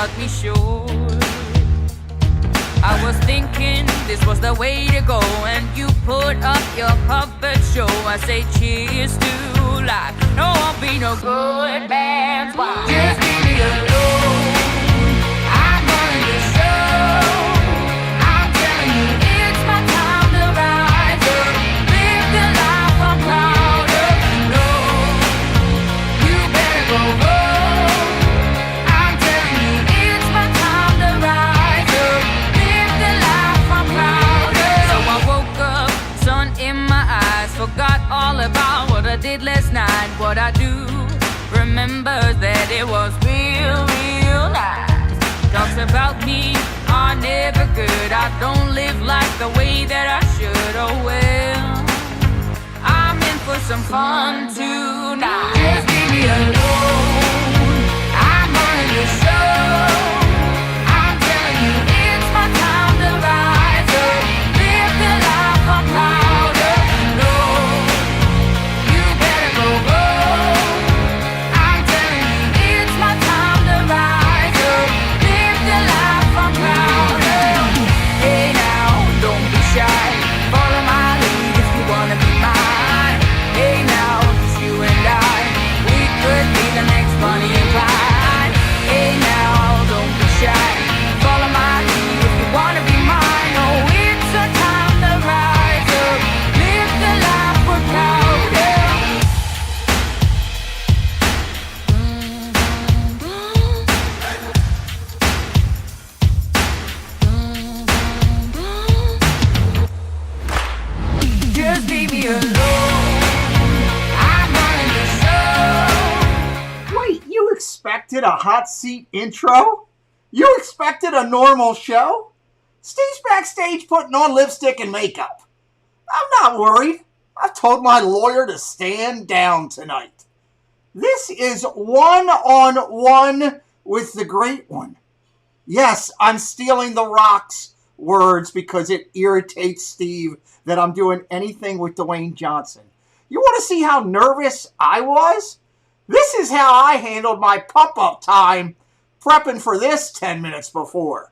got me sure. I was thinking this was the way to go, and you put up your puppet show. I say cheers to life. No, won't be no good man's wife. Just leave me alone. I'm running the show. I'm telling you, it's my time to rise up. Live the life I'm proud of. No, you better go home. I'm telling you, it's my time to rise up. Live the life I'm proud of. So I woke up, sun in my eyes, forgot all about what I did last night. What I do remember that it was real, real nice. Talks about me are never good. I don't live like the way that I should. Oh well, I'm in for some fun tonight. Just leave me alone. I'm running the show. I'm telling you, it's my time to rise up. Live the life I'm proud of. No, you better go home. I'm telling you, it's my time to rise up. Live the life I'm proud of. Hey now, don't be shy. Follow my lead if you wanna be mine. Hey now, it's you and I. We could be the next Bonnie and Clyde. Hey now, don't be shy. Follow my lead if you wanna be mine. Oh, it's a time to rise up. Live the life we're proud of. Just leave me alone. I'm running the show. Wait, you expected a hot seat intro? You expected a normal show? Steve's backstage putting on lipstick and makeup. I'm not worried. I've told my lawyer to stand down tonight. This is one-on-one with the great one. Yes, I'm stealing The Rock's words because it irritates Steve that I'm doing anything with Dwayne Johnson. You want to see how nervous I was? This is how I handled my pump-up time prepping for this 10 minutes before.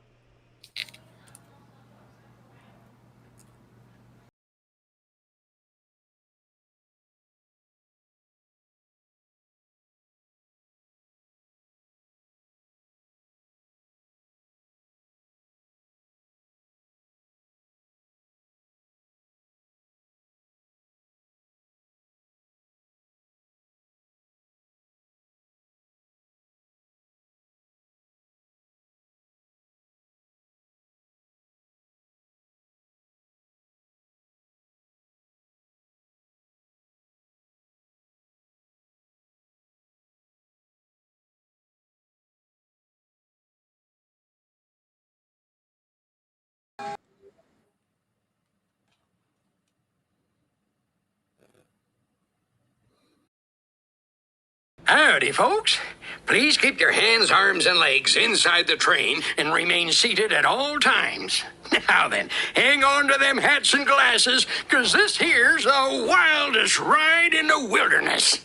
Howdy, folks. Please keep your hands, arms, and legs inside the train and remain seated at all times. Now then, hang on to them hats and glasses, 'cause this here's the wildest ride in the wilderness.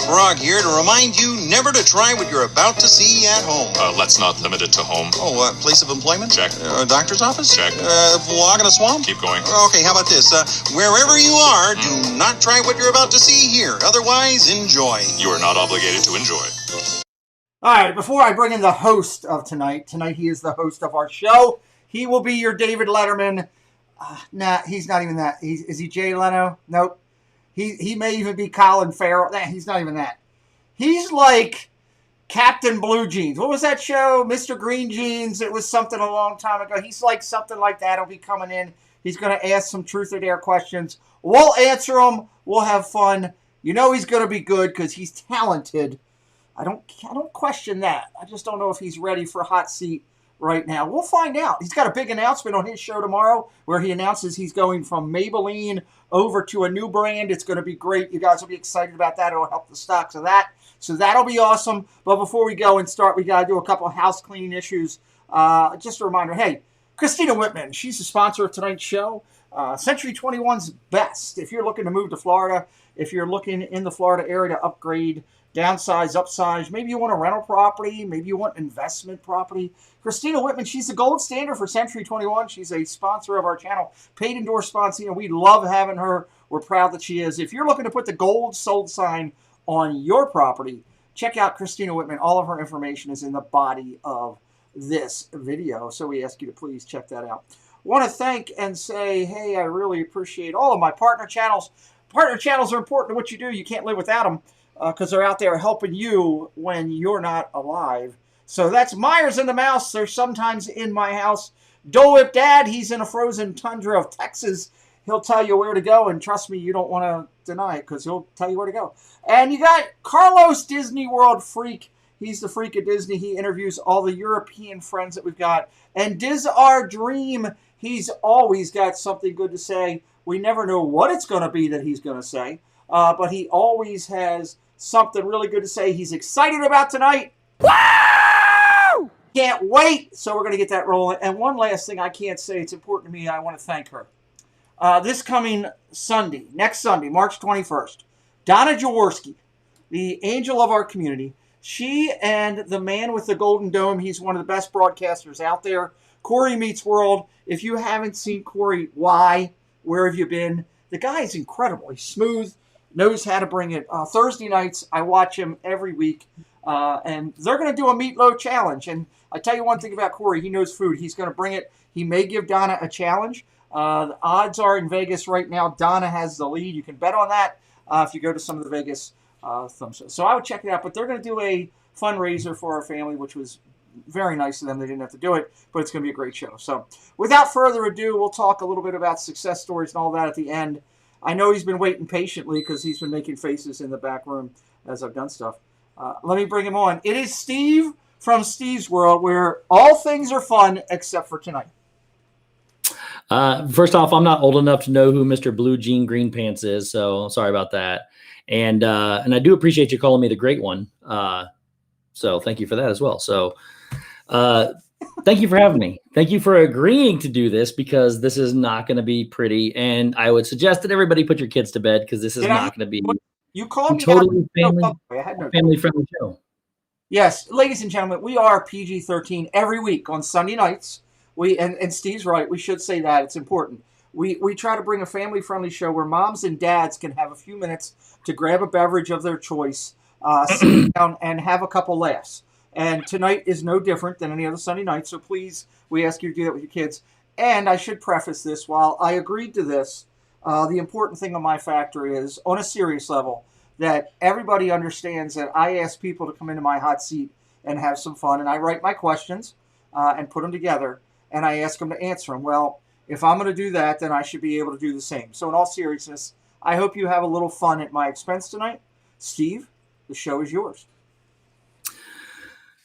Frog here to remind you never to try what you're about to see at home. Let's not limit it to home. Place of employment? Check. Doctor's office? Check. Walk in a swamp? Keep going. Okay, how about this? Wherever you are, do not try what you're about to see here. Otherwise, enjoy. You are not obligated to enjoy. All right, before I bring in the host of tonight he is the host of our show. He will be your David Letterman. Nah, he's not even that. Is he Jay Leno? Nope. He may even be Colin Farrell. Nah, he's not even that. He's like Captain Blue Jeans. What was that show? Mr. Green Jeans. It was something a long time ago. He's like something like that. He'll be coming in. He's going to ask some truth or dare questions. We'll answer them. We'll have fun. You know he's going to be good because he's talented. I don't question that. I just don't know if he's ready for a hot seat right now. We'll find out. He's got a big announcement on his show tomorrow where he announces he's going from Maybelline over to a new brand. It's going to be great. You guys will be excited about that. It'll help the stocks of that. So that'll be awesome. But before we go and start, we got to do a couple of house cleaning issues. Just a reminder, hey, Cristina Wittmann, she's the sponsor of tonight's show. Century 21's best. If you're looking to move to Florida, if you're looking in the Florida area to upgrade, downsize, upsize, maybe you want a rental property, maybe you want investment property. Cristina Wittmann, she's the gold standard for Century 21. She's a sponsor of our channel, paid endorsed sponsor. We love having her. We're proud that she is. If you're looking to put the gold sold sign on your property, check out Cristina Wittmann. All of her information is in the body of this video, so we ask you to please check that out. Want to thank and say, hey, I really appreciate all of my partner channels. Partner channels are important to what you do. You can't live without them. Because they're out there helping you when you're not alive. So that's Myers and the Mouse. They're sometimes in my house. Dole Whip Dad, he's in a frozen tundra of Texas. He'll tell you where to go, and trust me, you don't want to deny it because he'll tell you where to go. And you got Carlos Disney World Freak. He's the freak of Disney. He interviews all the European friends that we've got. And Diz Our Dream, he's always got something good to say. We never know what it's going to be that he's going to say, but he always has something really good to say. He's excited about tonight. Woo! Can't wait. So we're going to get that rolling. And one last thing I can't say. It's important to me. I want to thank her. This coming Sunday, next Sunday, March 21st, Donna Jaworski, the angel of our community, she and the man with the golden dome, he's one of the best broadcasters out there, Corey Meets World. If you haven't seen Corey, why? Where have you been? The guy is incredible. He's smooth. Knows how to bring it. Thursday nights, I watch him every week, and they're going to do a meatloaf challenge. And I tell you one thing about Corey, he knows food. He's going to bring it. He may give Donna a challenge. The odds are in Vegas right now, Donna has the lead. You can bet on that if you go to some of the Vegas thumbs. So I would check it out. But they're going to do a fundraiser for our family, which was very nice of them. They didn't have to do it, but it's going to be a great show. So without further ado, we'll talk a little bit about success stories and all that at the end. I know he's been waiting patiently because he's been making faces in the back room as I've done stuff. Let me bring him on. It is Steve from Steve's World, where all things are fun except for tonight. First off, I'm not old enough to know who Mr. Blue Jean Green Pants is, so sorry about that. And I do appreciate you calling me the Great One. So thank you for that as well. So thank you for having me. Thank you for agreeing to do this because this is not going to be pretty. And I would suggest that everybody put your kids to bed because this is not going to be you called totally family-friendly show. Yes, ladies and gentlemen, we are PG-13 every week on Sunday nights. And Steve's right. We should say that. It's important. We try to bring a family-friendly show where moms and dads can have a few minutes to grab a beverage of their choice, sit down, and have a couple laughs. And tonight is no different than any other Sunday night, so please, we ask you to do that with your kids. And I should preface this, while I agreed to this, the important thing on my factor is, on a serious level, that everybody understands that I ask people to come into my hot seat and have some fun, and I write my questions and put them together, and I ask them to answer them. Well, if I'm going to do that, then I should be able to do the same. So in all seriousness, I hope you have a little fun at my expense tonight. Steve, the show is yours.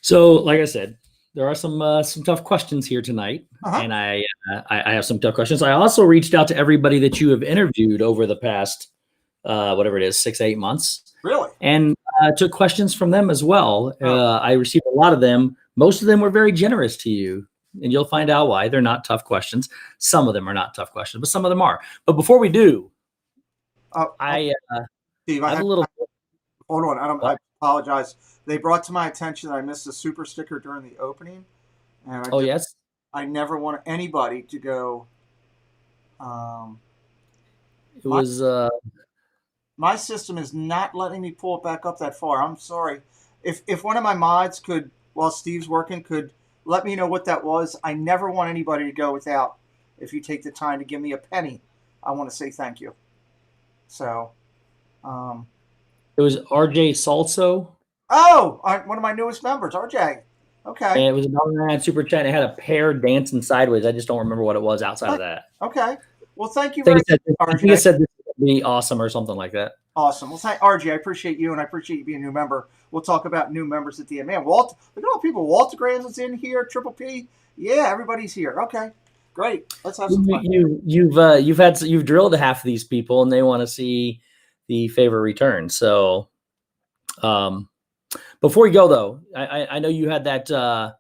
So, like I said, there are some tough questions here tonight, and I have some tough questions. I also reached out to everybody that you have interviewed over the past, whatever it is, 6-8 months. Really? And took questions from them as well. I received a lot of them. Most of them were very generous to you, and you'll find out why. They're not tough questions. Some of them are not tough questions, but some of them are. But before we do, Steve, I have a little. Hold on, I apologize. They brought to my attention that I missed a super sticker during the opening, and Yes. I never want anybody to go. It was My system is not letting me pull it back up that far. I'm sorry. If one of my mods could, while Steve's working, could let me know what that was. I never want anybody to go without. If you take the time to give me a penny, I want to say thank you. So, it was RJ Salso. one of my newest members, RJ. Okay. And it was a $1.99 super chat. And it had a pair dancing sideways. I just don't remember what it was outside of that. Okay. Well, thank you very much, I think it said this would be awesome or something like that. Awesome. Well, thank RJ. I appreciate you, and I appreciate you being a new member. We'll talk about new members at the end. Man, Walt, look at all the people. Walt Grams is in here. Triple P. Yeah, everybody's here. Okay, great. Let's have some fun. You've drilled half of these people, and they want to see the favor return. So, before we go though, I know you had that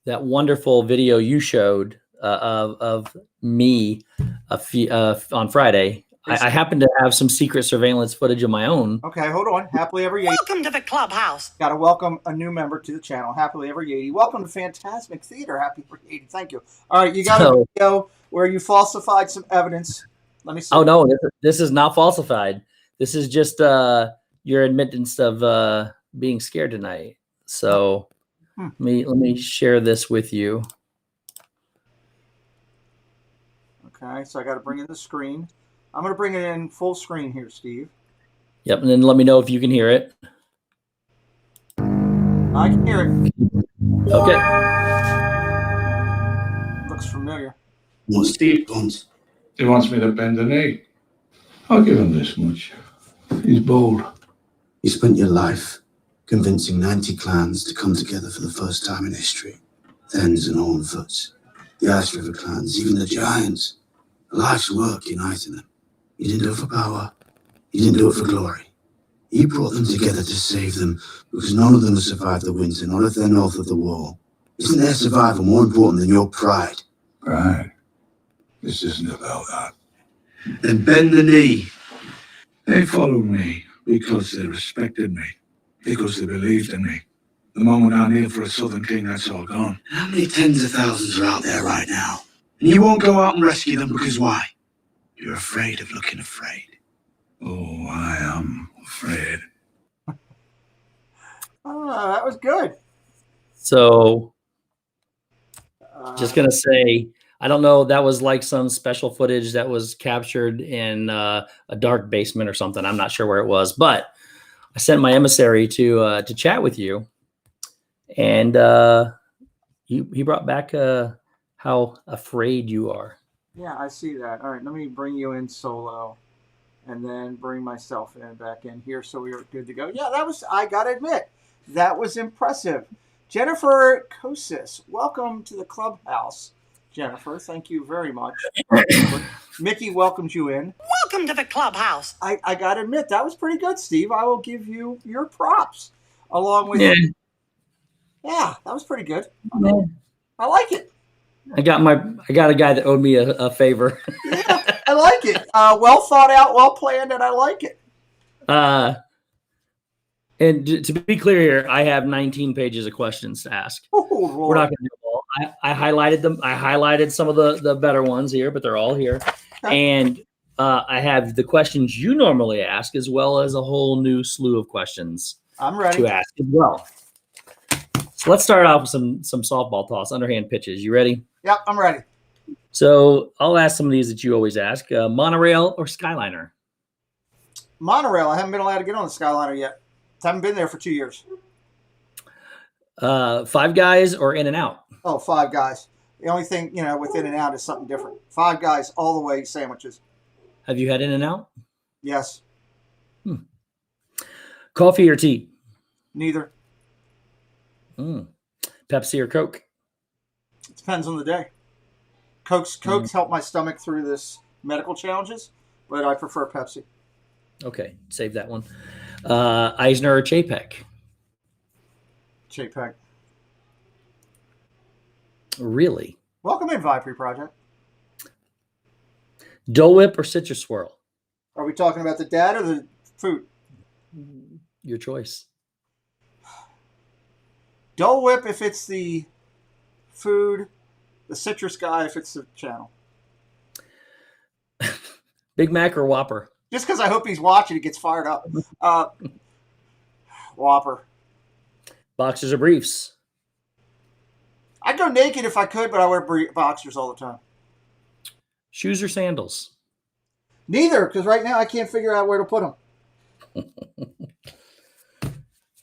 wonderful video you showed of me on Friday. I happen to have some secret surveillance footage of my own. Okay, hold on. Happily Ever 80. Welcome to the clubhouse. Got to welcome a new member to the channel. Happily Ever 80. Welcome to Fantasmic Theater. Happy Ever 80. Thank you. All right, you got a video where you falsified some evidence. Let me see. Oh no, this is not falsified. This is just your admittance of being scared tonight. So let me share this with you. Okay, so I got to bring in the screen. I'm going to bring it in full screen here, Steve. Yep, and then let me know if you can hear it. I can hear it. Okay. Looks familiar. What Steve wants? He wants me to bend the knee. I'll give him this much. He's bold. You spent your life convincing 90 clans to come together for the first time in history. Thens and Hornfoots, the Ice River clans, even the Giants. A life's work uniting them. You didn't do it for power. You didn't do it for glory. You brought them together to save them because none of them have survived the winter, not if they're north of the wall. Isn't their survival more important than your pride? Pride? This isn't about that. Then bend the knee. They followed me because they respected me, because they believed in me. The moment I kneel for a Southern king, that's all gone. How many tens of thousands are out there right now? And you won't go out and rescue them because why? You're afraid of looking afraid. Oh, I am afraid. That was good. So, just going to say, I don't know, that was like some special footage that was captured in a dark basement or something. I'm not sure where it was, but I sent my emissary to chat with you, and he brought back how afraid you are. Yeah, I see that. All right, let me bring you in solo and then bring myself back in here so we are good to go. Yeah, I got to admit, that was impressive. Jennifer Kosis, welcome to the clubhouse. Jennifer, thank you very much. Mickey welcomes you in. Welcome to the clubhouse. I got to admit, that was pretty good, Steve. I will give you your props along with Yeah, that was pretty good. I like it. I got a guy that owed me a favor. Yeah, I like it. Well thought out, well planned, and I like it. And to be clear here, I have 19 pages of questions to ask. Oh, we're not going to do them all. I highlighted them. I highlighted some of the better ones here, but they're all here. Okay. And I have the questions you normally ask, as well as a whole new slew of questions I'm ready to ask as well. So let's start off with some softball toss, underhand pitches. You ready? Yep, I'm ready. So I'll ask some of these that you always ask. Monorail or Skyliner? Monorail. I haven't been allowed to get on the Skyliner yet. Haven't been there for 2 years. Five Guys or In-N-Out? Oh, Five Guys. The only thing, with In-N-Out is something different. Five Guys all the way sandwiches. Have you had In-N-Out? Yes. Coffee or tea? Neither. Pepsi or Coke? It depends on the day. Coke's helped my stomach through this medical challenges, but I prefer Pepsi. Okay, save that one. Eisner or Chapek? Chapek. Really? Welcome in, Vipery Project. Dole Whip or Citrus Swirl? Are we talking about the dad or the food? Your choice. Dole Whip if it's the food, the citrus guy if it's the channel. Big Mac or Whopper? Just because I hope he's watching, he gets fired up. Whopper. Boxers or briefs? I'd go naked if I could, but I wear boxers all the time. Shoes or sandals? Neither, because right now I can't figure out where to put them.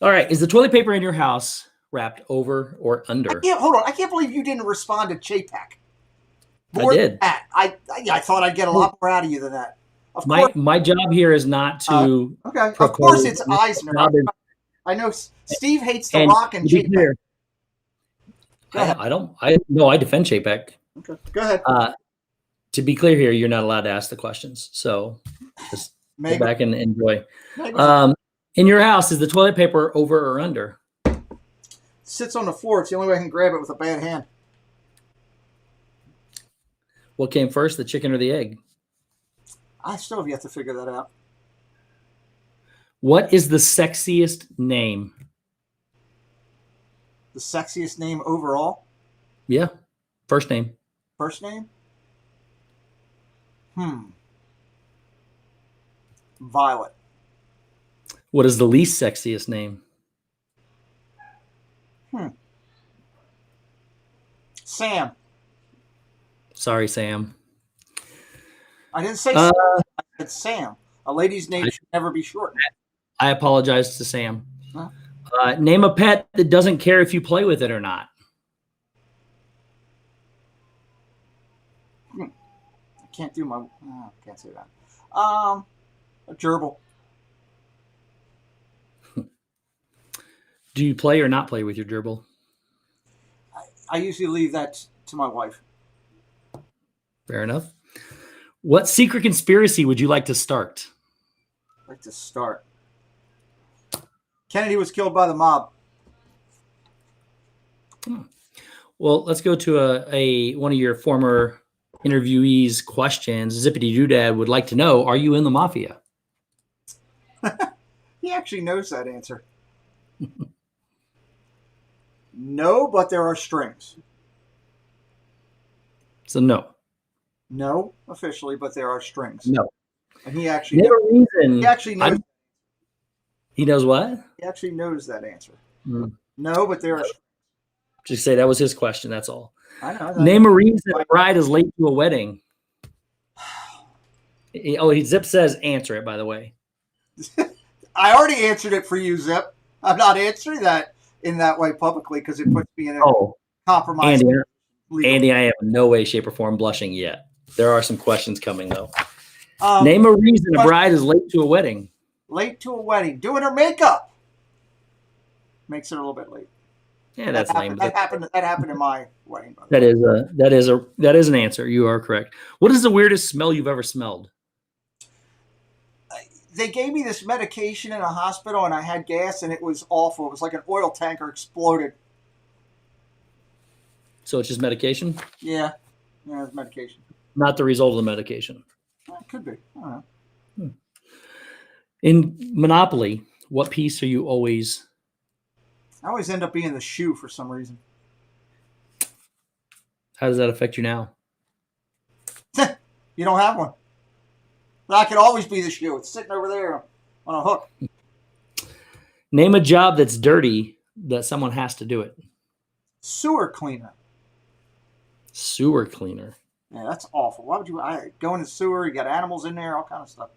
All right. Is the toilet paper in your house wrapped over or under? Hold on. I can't believe you didn't respond to Chapek. I did. I thought I'd get a lot more out of you than that. Of course. My job here is not to. Okay. Of course, it's Eisner. I know Steve hates The Rock and Chapek. I defend Chapek. Okay. Go ahead. To be clear here, you're not allowed to ask the questions. So just go back and enjoy. In your house, is the toilet paper over or under? It sits on the floor. It's the only way I can grab it with a bad hand. What came first, the chicken or the egg? I still have yet to figure that out. What is the sexiest name? The sexiest name overall? Yeah. First name. First name? Violet. What is the least sexiest name? Sam. Sorry, Sam. I didn't say Sam. I said Sam. A lady's name should never be shortened. I apologize to Sam. Huh? Name a pet that doesn't care if you play with it or not. I can't do my. Can't say that. A gerbil. Do you play or not play with your gerbil? I usually leave that to my wife. Fair enough. What secret conspiracy would you like to start? I'd like to start. Kennedy was killed by the mob. Well, let's go to one of your former interviewees' questions. Zippity Doodad would like to know, are you in the mafia? He actually knows that answer. No, but there are strings. So no. No, officially, but there are strings. No. And he actually knows. He knows what? He actually knows that answer. No, but there are strings. Just say that was his question. That's all. I know. Name a reason a bride is late to a wedding. Zip says answer it, by the way. I already answered it for you, Zip. I'm not answering that in that way publicly because it puts me in a compromise. Andy, I am in no way, shape, or form blushing yet. There are some questions coming, though. Name a reason a bride is late to a wedding. Late to a wedding. Doing her makeup. Makes it a little bit late. Yeah, that's lame. That happened in my wedding. That is an answer. You are correct. What is the weirdest smell you've ever smelled? They gave me this medication in a hospital, and I had gas, and it was awful. It was like an oil tanker exploded. So it's just medication? Yeah, it's medication. Not the result of the medication. It could be. I don't know. In Monopoly, what piece are you always? I always end up being the shoe for some reason. How does that affect you now? You don't have one. But I could always be the shoe. It's sitting over there on a hook. Name a job that's dirty that someone has to do it. Sewer cleaner. Sewer cleaner. Yeah, that's awful. Why would you go in the sewer? You got animals in there, all kind of stuff.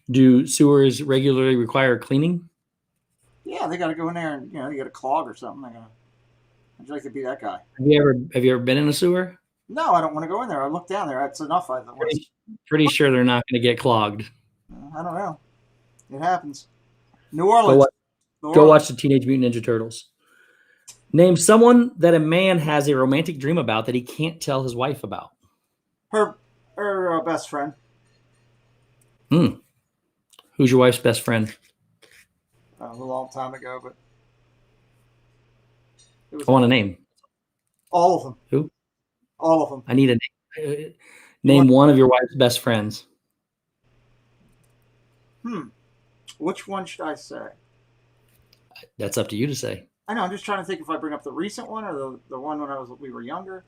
Do sewers regularly require cleaning? Yeah, they got to go in there and you got a clog or something. Would you like to be that guy? Have you ever been in a sewer? No, I don't want to go in there. I look down there. That's enough. Pretty sure they're not going to get clogged. I don't know. It happens. New Orleans. Go watch the Teenage Mutant Ninja Turtles. Name someone that a man has a romantic dream about that he can't tell his wife about. Her best friend. Who's your wife's best friend? A long time ago, but I want a name. All of them. Who? All of them. I need a name. Name one of your wife's best friends. Which one should I say? That's up to you to say. I know. I'm just trying to think if I bring up the recent one or the one when we were younger.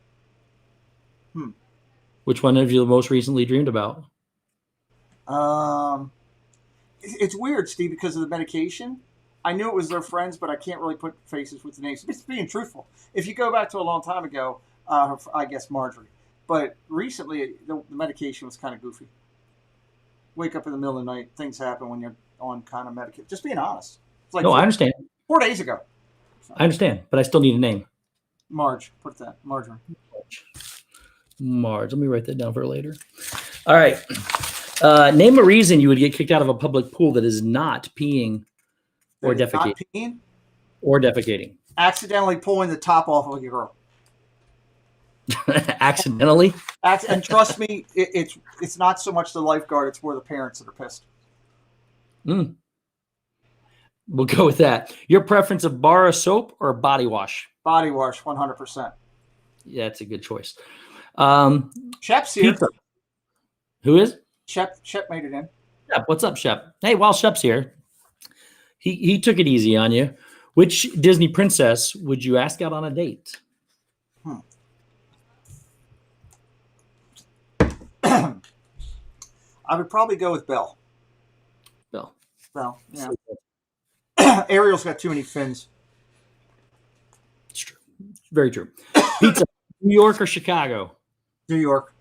Which one have you most recently dreamed about? It's weird, Steve, because of the medication. I knew it was their friends, but I can't really put faces with the names. It's being truthful. If you go back to a long time ago, I guess Marjorie. But recently, the medication was kind of goofy. Wake up in the middle of the night, things happen when you're on kind of medication. Just being honest. It's like No, I understand. 4 days ago. I understand, but I still need a name. Marge. Put that. Marjorie. Marge. Let me write that down for later. All right. Name a reason you would get kicked out of a public pool that is not peeing or That is not defecating. peeing. Or defecating. Accidentally pulling the top off of your girl. Accidentally? And trust me, it's not so much the lifeguard, it's more the parents that are pissed. We'll go with that. Your preference of bar of soap or body wash? Body wash, 100%. Yeah, that's a good choice. Shep's here. Pizza. Who is? Shep made it in. Shep. What's up, Shep? Hey, while Shep's here, he took it easy on you. Which Disney princess would you ask out on a date? I would probably go with Belle. Belle. Yeah. Ariel's got too many fins. It's true. Very true. Pizza. New York or Chicago? New York.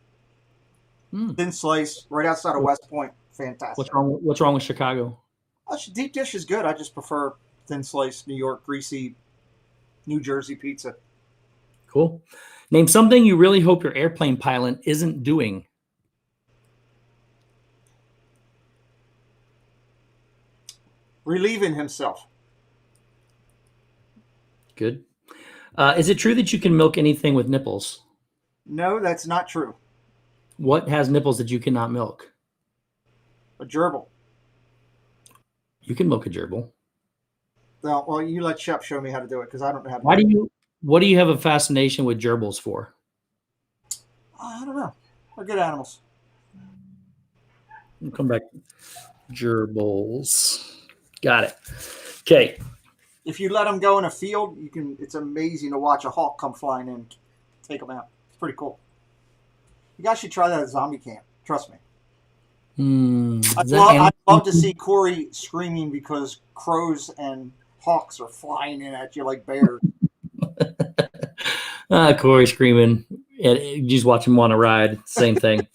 Thin slice, right outside of West Point. Fantastic. What's wrong with Chicago? Deep dish is good. I just prefer thin slice, New York, greasy, New Jersey pizza. Cool. Name something you really hope your airplane pilot isn't doing. Relieving himself. Good. Is it true that you can milk anything with nipples? No, that's not true. What has nipples that you cannot milk? A gerbil. You can milk a gerbil. Well, you let Shep show me how to do it because I don't know how to What do you have a fascination with gerbils for? I don't know. They're good animals. We'll come back. Gerbils. Got it. Okay. If you let them go in a field, it's amazing to watch a hawk come flying in and take them out. It's pretty cool. You guys should try that at zombie camp. Trust me. I'd love to see Corey screaming because crows and hawks are flying in at you like bears. Corey screaming. You just watch him on a ride. Same thing.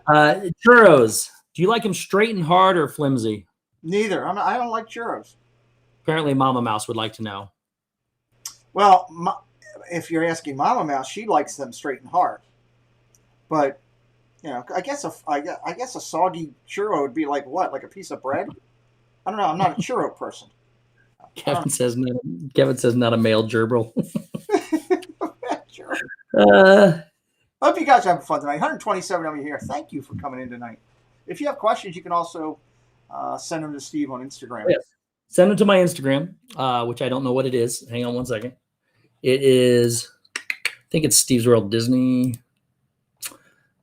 Churros. Do you like them straight and hard or flimsy? Neither. I don't like churros. Apparently, Mama Mouse would like to know. Well, if you're asking Mama Mouse, she likes them straight and hard. But I guess a soggy churro would be like what? Like a piece of bread? I don't know. I'm not a churro person. Kevin says not a male gerbil. Sure. Hope you guys are having fun tonight. 127 of you here. Thank you for coming in tonight. If you have questions, you can also send them to Steve on Instagram. Yes. Send them to my Instagram, which I don't know what it is. Hang on one second. It is, I think it's Steve's World Disney.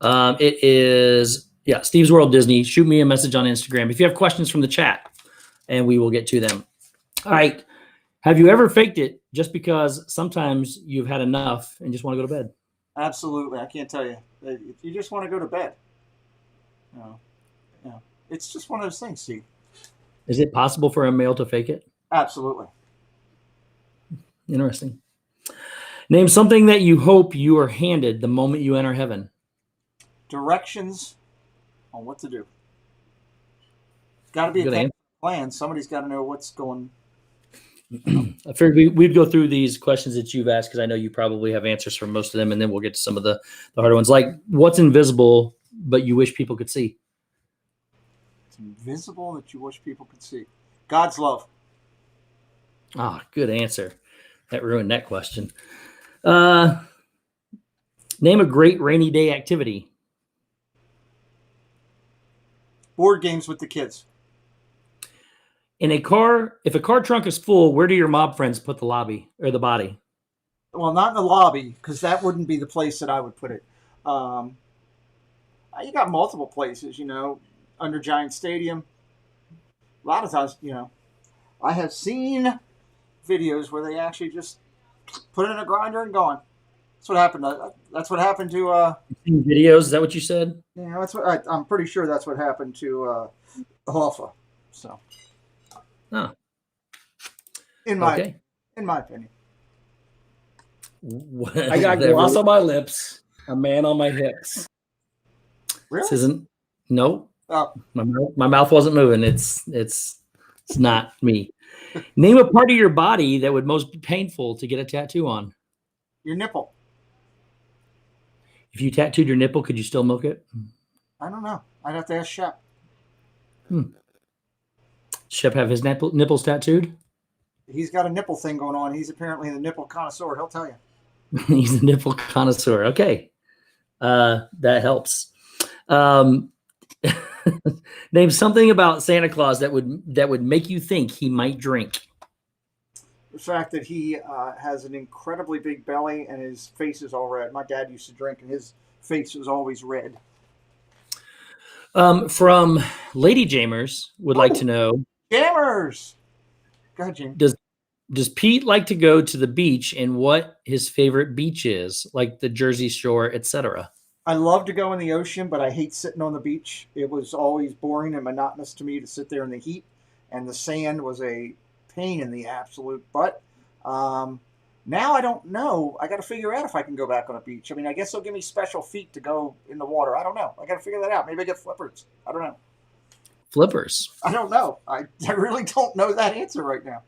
It is, Steve's World Disney. Shoot me a message on Instagram if you have questions from the chat, and we will get to them. All right. Have you ever faked it just because sometimes you've had enough and just want to go to bed? Absolutely. I can't tell you. You just want to go to bed. It's just one of those things, Steve. Is it possible for a male to fake it? Absolutely. Interesting. Name something that you hope you are handed the moment you enter heaven. Directions on what to do. Got to be a plan. Somebody's got to know what's going. I figured we'd go through these questions that you've asked because I know you probably have answers for most of them, and then we'll get to some of the harder ones. Like, what's invisible but you wish people could see? It's invisible that you wish people could see. God's love. Good answer. That ruined that question. Name a great rainy day activity. Board games with the kids. In a car, if a car trunk is full, where do your mob friends put the lobby or the body? Well, not in the lobby, because that wouldn't be the place that I would put it. You got multiple places, under Giant Stadium. A lot of times, I have seen videos where they actually just put it in a grinder and gone. That's what happened. That's what happened to. Videos? Is that what you said? Yeah, that's what I'm pretty sure that's what happened to Hoffa. So, Oh, in my okay. opinion, I got gloss on my lips, a man on my hips. really. This isn't. Nope. Oh, My mouth wasn't moving. It's not me. Name a part of your body that would most be painful to get a tattoo on. your nipple. If you tattooed your nipple, could you still milk it? I don't know. I'd have to ask Shep. Shep have his nipples tattooed? He's got a nipple thing going on. He's apparently the nipple connoisseur. He'll tell you. He's a nipple connoisseur. Okay. That helps. Name something about Santa Claus that would make you think he might drink. The fact that he has an incredibly big belly and his face is all red. My dad used to drink and his face was always red. From Lady Jamers would like to know. Jammers! Go ahead, Jamie. Does Pete like to go to the beach and what his favorite beach is, like the Jersey Shore, etc.? I love to go in the ocean, but I hate sitting on the beach. It was always boring and monotonous to me to sit there in the heat, and the sand was a pain in the absolute butt. Now I don't know. I got to figure out if I can go back on a beach. I mean, I guess they'll give me special feet to go in the water. I don't know. I got to figure that out. Maybe I get flippers. I don't know. Flippers. I don't know. I really don't know that answer right now.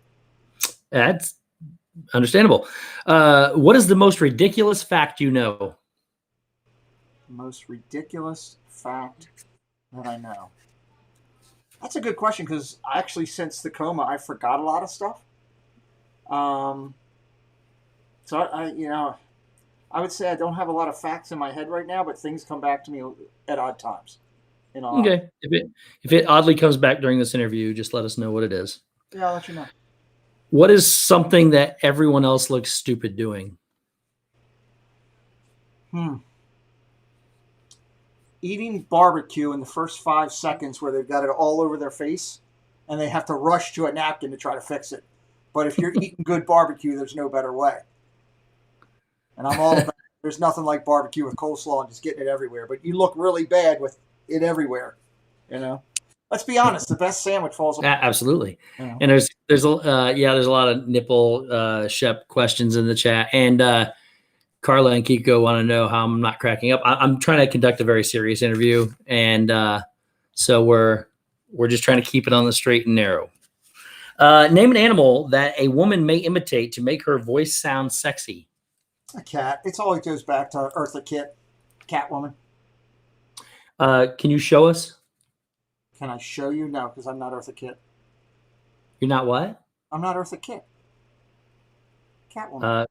That's understandable. What is the most ridiculous fact you know? Most ridiculous fact that I know. That's a good question because actually since the coma, I forgot a lot of stuff. So I would say I don't have a lot of facts in my head right now, but things come back to me at odd times. Okay. If it oddly comes back during this interview, just let us know what it is. Yeah, I'll let you know. What is something that everyone else looks stupid doing? Eating barbecue in the first 5 seconds where they've got it all over their face and they have to rush to a napkin to try to fix it. But if you're eating good barbecue, there's no better way. And I'm all about there's nothing like barbecue with coleslaw and just getting it everywhere. But you look really bad with it everywhere. Let's be honest. The best sandwich falls apart. Absolutely. And there's a lot of nipple Shep questions in the chat. And Carla and Kiko want to know how I'm not cracking up. I'm trying to conduct a very serious interview, and so we're just trying to keep it on the straight and narrow. Name an animal that a woman may imitate to make her voice sound sexy. A cat. It always goes back to Eartha Kitt, Catwoman. Can you show us? Can I show you? No, because I'm not Eartha Kitt. You're not what? I'm not Eartha Kitt. Catwoman.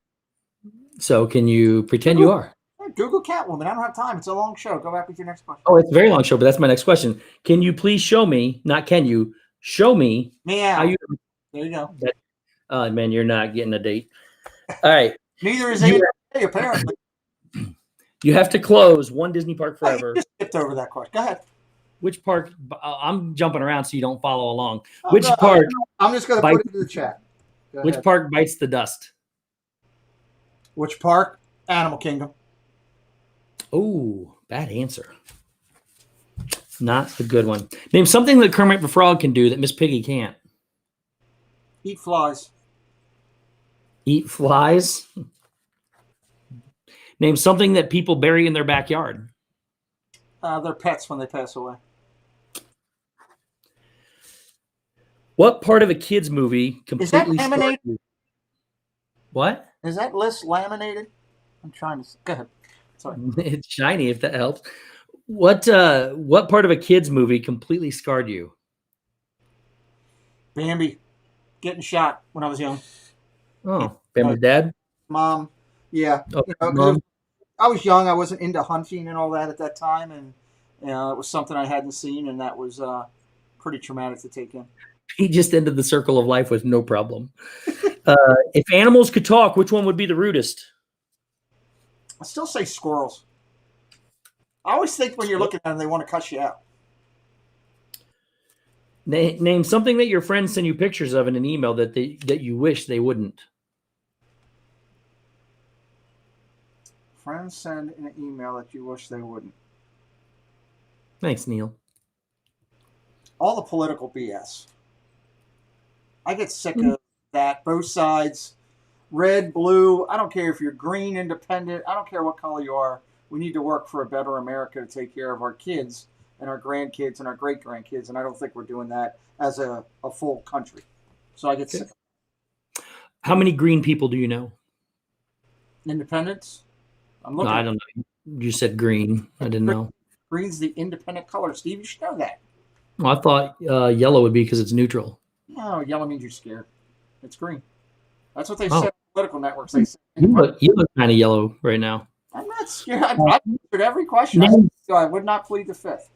So can you pretend you are? Google Catwoman. I don't have time. It's a long show. Go back with your next question. Oh, it's a very long show, but that's my next question. Can you please show me, not can you, show me Meow. how you... There you go. Man, you're not getting a date. All right. Neither is AJ, apparently. You have to close one Disney park forever. I just skipped over that question. Go ahead. Which park? I'm jumping around so you don't follow along. I'm Which park? I'm just going to put it into the chat. Which park bites the dust? Which park? Animal Kingdom. Oh, bad answer. Not a good one. Name something that Kermit the Frog can do that Miss Piggy can't. Eat flies. Eat flies? Name something that people bury in their backyard. They're pets when they pass away. What part of a kid's movie completely... Is that laminated? What? Is that list laminated? I'm trying to... Go ahead. Sorry. It's shiny, if that helps. What part of a kid's movie completely scarred you? Bambi. Getting shot when I was young. Oh, Bambi's dad? Mom. Yeah. Oh, Mom. I was young. I wasn't into hunting and all that at that time. And it was something I hadn't seen. And that was pretty traumatic to take in. He just ended the circle of life with no problem. If animals could talk, which one would be the rudest? I still say squirrels. I always think when you're looking at them, they want to cuss you out. Name something that your friends send you pictures of in an email that you wish they wouldn't. Friends send an email that you wish they wouldn't. Thanks, Neil. All the political BS. I get sick of that. Both sides, red, blue. I don't care if you're green, independent. I don't care what color you are. We need to work for a better America to take care of our kids and our grandkids and our great grandkids. And I don't think we're doing that as a full country. So I get sick of it. How many green people do you know? Independents? No, I don't know. You said green. I didn't know. Green's the independent color. Steve, you should know that. Well, I thought yellow would be because it's neutral. No, yellow means you're scared. It's green. That's what they said on political networks. They said, You look kind of yellow right now. I'm not scared. I've answered every question. I would not plead the fifth.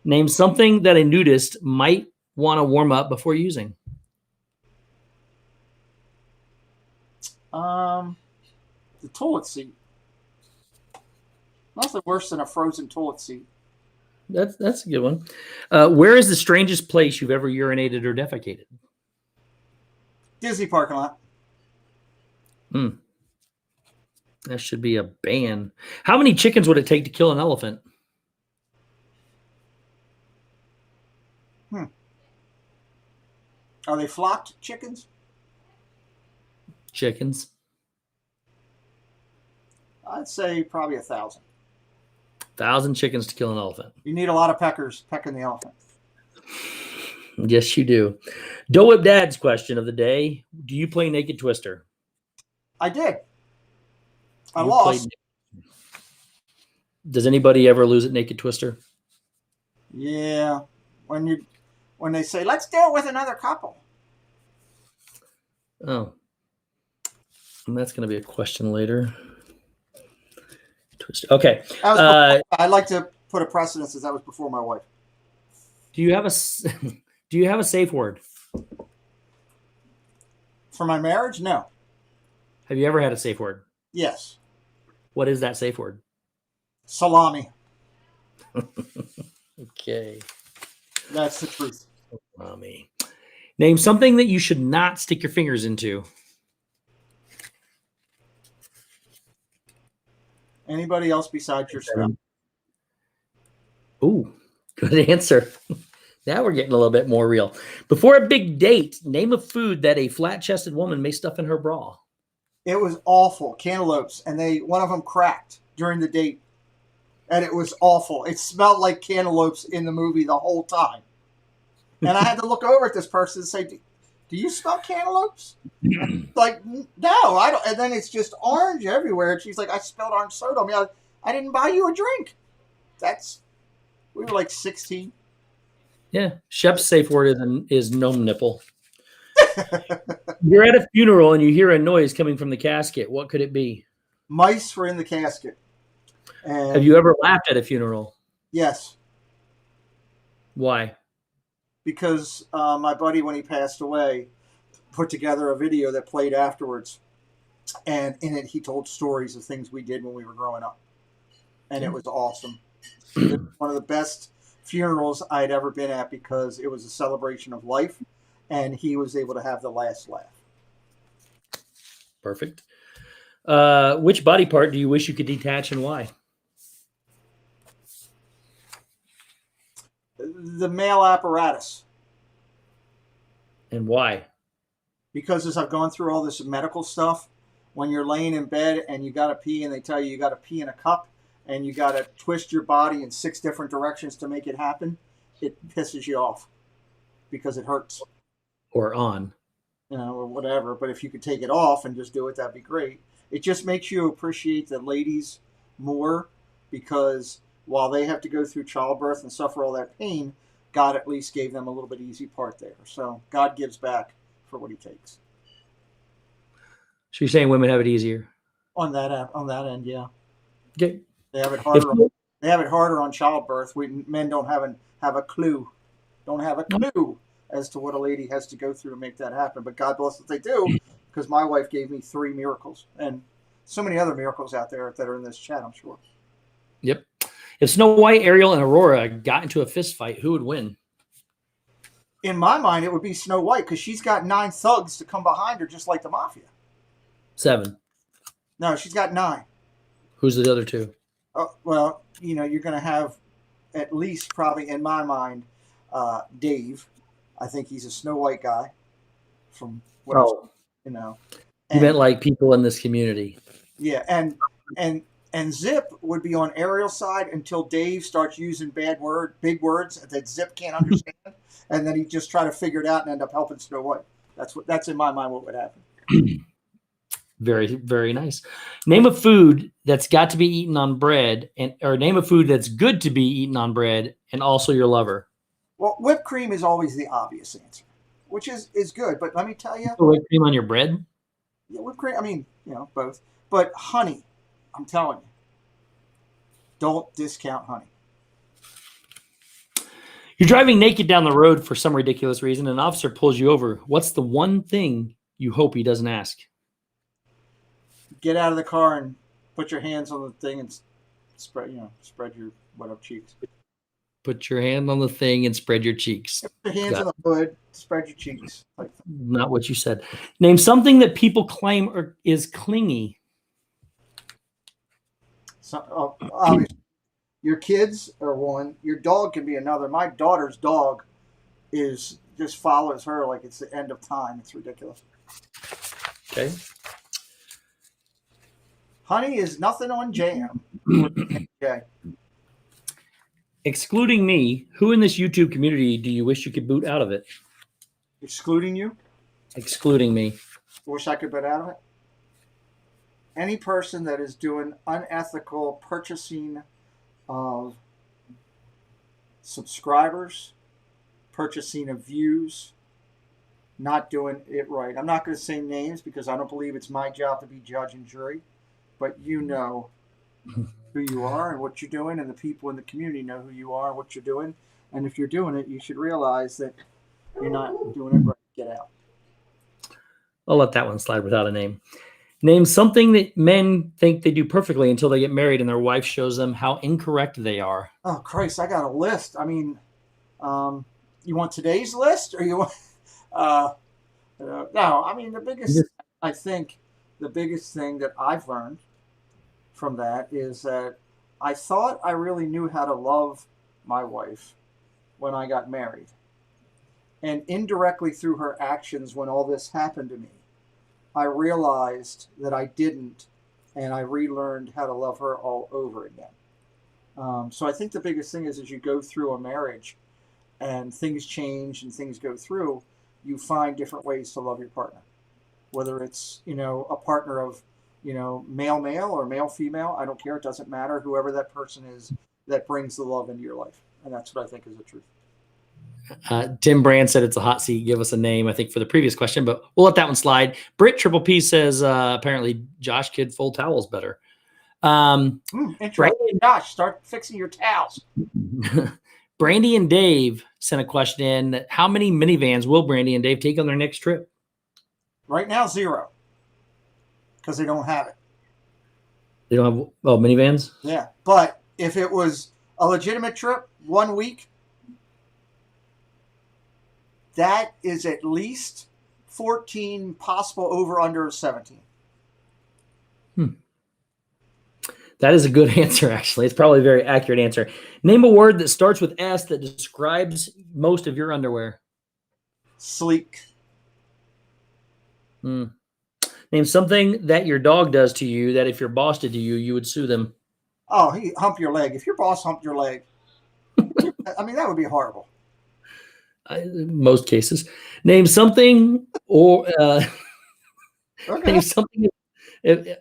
Name something that a nudist might want to warm up before using. The toilet seat. Nothing worse than a frozen toilet seat. That's a good one. Where is the strangest place you've ever urinated or defecated? Disney parking lot. That should be a ban. How many chickens would it take to kill an elephant? Are they flocked chickens? Chickens. I'd say probably 1,000. 1,000 chickens to kill an elephant. You need a lot of peckers pecking the elephant. Yes, you do. Doe Whip Dad's question of the day. Do you play Naked Twister? I did. I lost. Does anybody ever lose at Naked Twister? Yeah. When they say, let's do it with another couple. Oh. And that's going to be a question later. Twister. Okay. I'd like to put a precedence as that was before my wife. Do you have a safe word? For my marriage? No. Have you ever had a safe word? Yes. What is that safe word? Salami. Okay. That's the truth. Salami. Name something that you should not stick your fingers into. Anybody else besides yourself? Ooh, good answer. Now we're getting a little bit more real. Before a big date, name a food that a flat-chested woman may stuff in her bra. It was awful. Cantaloupes. And one of them cracked during the date. And it was awful. It smelled like cantaloupes in the movie the whole time. And I had to look over at this person and say, do you smell cantaloupes? Like, no, I don't. And then it's just orange everywhere. And she's like, I spilled orange soda on me. I didn't buy you a drink. We were like 16. Yeah. Shep's safe word is gnome nipple. You're at a funeral and you hear a noise coming from the casket. What could it be? Mice were in the casket. And have you ever laughed at a funeral? Yes. Why? Because my buddy, when he passed away, put together a video that played afterwards. And in it, he told stories of things we did when we were growing up. And it was awesome. It was one of the best funerals I'd ever been at because it was a celebration of life. And he was able to have the last laugh. Perfect. Which body part do you wish you could detach and why? The male apparatus. And why? Because as I've gone through all this medical stuff, when you're laying in bed and you got to pee and they tell you got to pee in a cup and you got to twist your body in 6 different directions to make it happen, it pisses you off because it hurts. Or on. Or whatever. But if you could take it off and just do it, that'd be great. It just makes you appreciate the ladies more because while they have to go through childbirth and suffer all that pain, God at least gave them a little bit easy part there. So God gives back for what he takes. So you're saying women have it easier? On that end, yeah. Okay. They have it harder. They have it harder on childbirth. Men don't have a clue. Don't have a clue as to what a lady has to go through to make that happen. But God bless that they do, because my wife gave me 3 miracles and so many other miracles out there that are in this chat, I'm sure. Yep. If Snow White, Ariel, and Aurora got into a fist fight, who would win? In my mind, it would be Snow White because she's got 9 thugs to come behind her, just like the mafia. 7. No, she's got 9. Who's the other 2? Oh, well, you're going to have at least probably in my mind, Dave. I think he's a Snow White guy. From what you meant like people in this community. Yeah, and Zip would be on Ariel's side until Dave starts using big words that Zip can't understand, and then he just try to figure it out and end up helping Snow White. That's in my mind what would happen. Very, very nice. Name a food that's got to be eaten on bread, or name a food that's good to be eaten on bread, and also your lover. Well, whipped cream is always the obvious answer, which is good. But let me tell you, whipped cream on your bread. Yeah, whipped cream. I mean, both. But honey, I'm telling you, don't discount honey. You're driving naked down the road for some ridiculous reason. An officer pulls you over. What's the one thing you hope he doesn't ask? Get out of the car and put your hands on the thing and spread your cheeks. Put your hand on the thing and spread your cheeks. Put your hands on the hood, spread your cheeks. Not what you said. Name something that people claim is clingy. So, obviously, your kids are one. Your dog can be another. My daughter's dog just follows her like it's the end of time. It's ridiculous. Okay. Honey is nothing on jam. Okay. Excluding me, who in this YouTube community do you wish you could boot out of it? Excluding you? Excluding me. Wish I could boot out of it? Any person that is doing unethical purchasing of subscribers, purchasing of views, not doing it right. I'm not going to say names because I don't believe it's my job to be judge and jury, but you know who you are and what you're doing, and the people in the community know who you are and what you're doing. And if you're doing it, you should realize that you're not doing it right. Get out. I'll let that one slide without a name. Name something that men think they do perfectly until they get married and their wife shows them how incorrect they are. Oh, Christ, I got a list. I mean, you want today's list or you want... no, I mean, I think the biggest thing that I've learned from that is that I thought I really knew how to love my wife when I got married. And indirectly through her actions when all this happened to me, I realized that I didn't, and I relearned how to love her all over again. So I think the biggest thing is as you go through a marriage and things change and things go through, you find different ways to love your partner. Whether it's, a partner of, male or male-female, I don't care. It doesn't matter. Whoever that person is that brings the love into your life. And that's what I think is the truth. Tim Brand said it's a hot seat. Give us a name, I think, for the previous question, but we'll let that one slide. Britt Triple P says apparently Josh Kidd full towels better. Interesting. Josh, start fixing your towels. Brandy and Dave sent a question in. How many minivans will Brandy and Dave take on their next trip? Right now, 0. Because they don't have it. They don't have minivans? Yeah. But if it was a legitimate trip, 1 week, that is at least 14, possible over under 17. That is a good answer, actually. It's probably a very accurate answer. Name a word that starts with S that describes most of your underwear. Sleek. Name something that your dog does to you that if your boss did to you, you would sue them. Oh, he hump your leg. If your boss humped your leg, I mean, that would be horrible. Most cases. Name something name something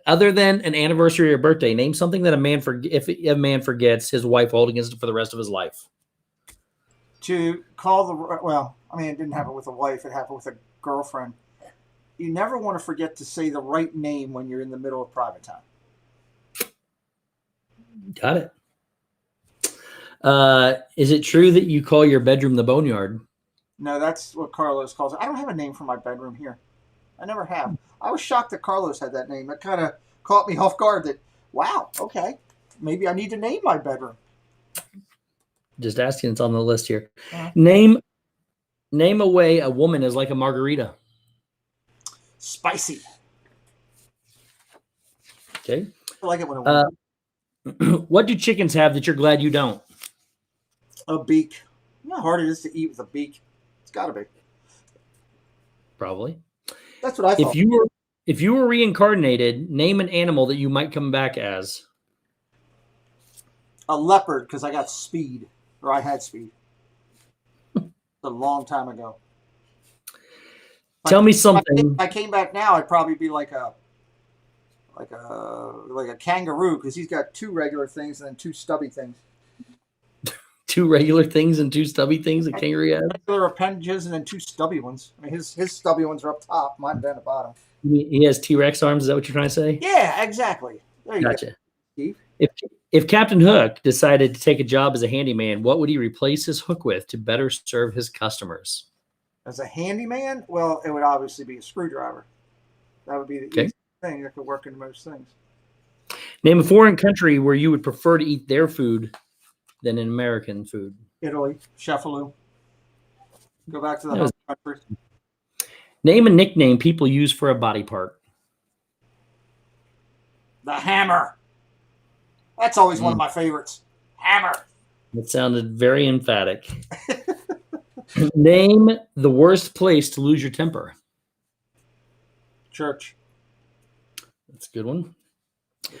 other than an anniversary or birthday. Name something that if a man forgets his wife holding it for the rest of his life. To call it didn't happen with a wife. It happened with a girlfriend. You never want to forget to say the right name when you're in the middle of private time. Got it. Is it true that you call your bedroom the boneyard? No, that's what Carlos calls it. I don't have a name for my bedroom here. I never have. I was shocked that Carlos had that name. That kind of caught me off guard that, wow, okay, maybe I need to name my bedroom. Just asking. It's on the list here. Name Name a way a woman is like a margarita. Spicy. Okay. I like it when a woman. What do chickens have that you're glad you don't? A beak. You know how hard it is to eat with a beak? It's got to be. Probably. That's what I thought. If you were reincarnated, name an animal that you might come back as. A leopard, because I got speed, or I had speed. A long time ago. Tell me something. If I came back now, I'd probably be like a kangaroo, because he's got 2 regular things and then 2 stubby things. 2 regular things and 2 stubby things a kangaroo has? Regular appendages and then 2 stubby ones. I mean, his stubby ones are up top, mine down the bottom. He has T-Rex arms. Is that what you're trying to say? Yeah, exactly. There you Gotcha. go, Steve. If Captain Hook decided to take a job as a handyman, what would he replace his hook with to better serve his customers? As a handyman, well, it would obviously be a screwdriver. That would be the easiest thing that could work in most things. Name a foreign country where you would prefer to eat their food than an American food. Italy, Sheffield. Go back to the home country. Name a nickname people use for a body part. The hammer. That's always one of my favorites. Hammer. That sounded very emphatic. Name the worst place to lose your temper. Church. That's a good one.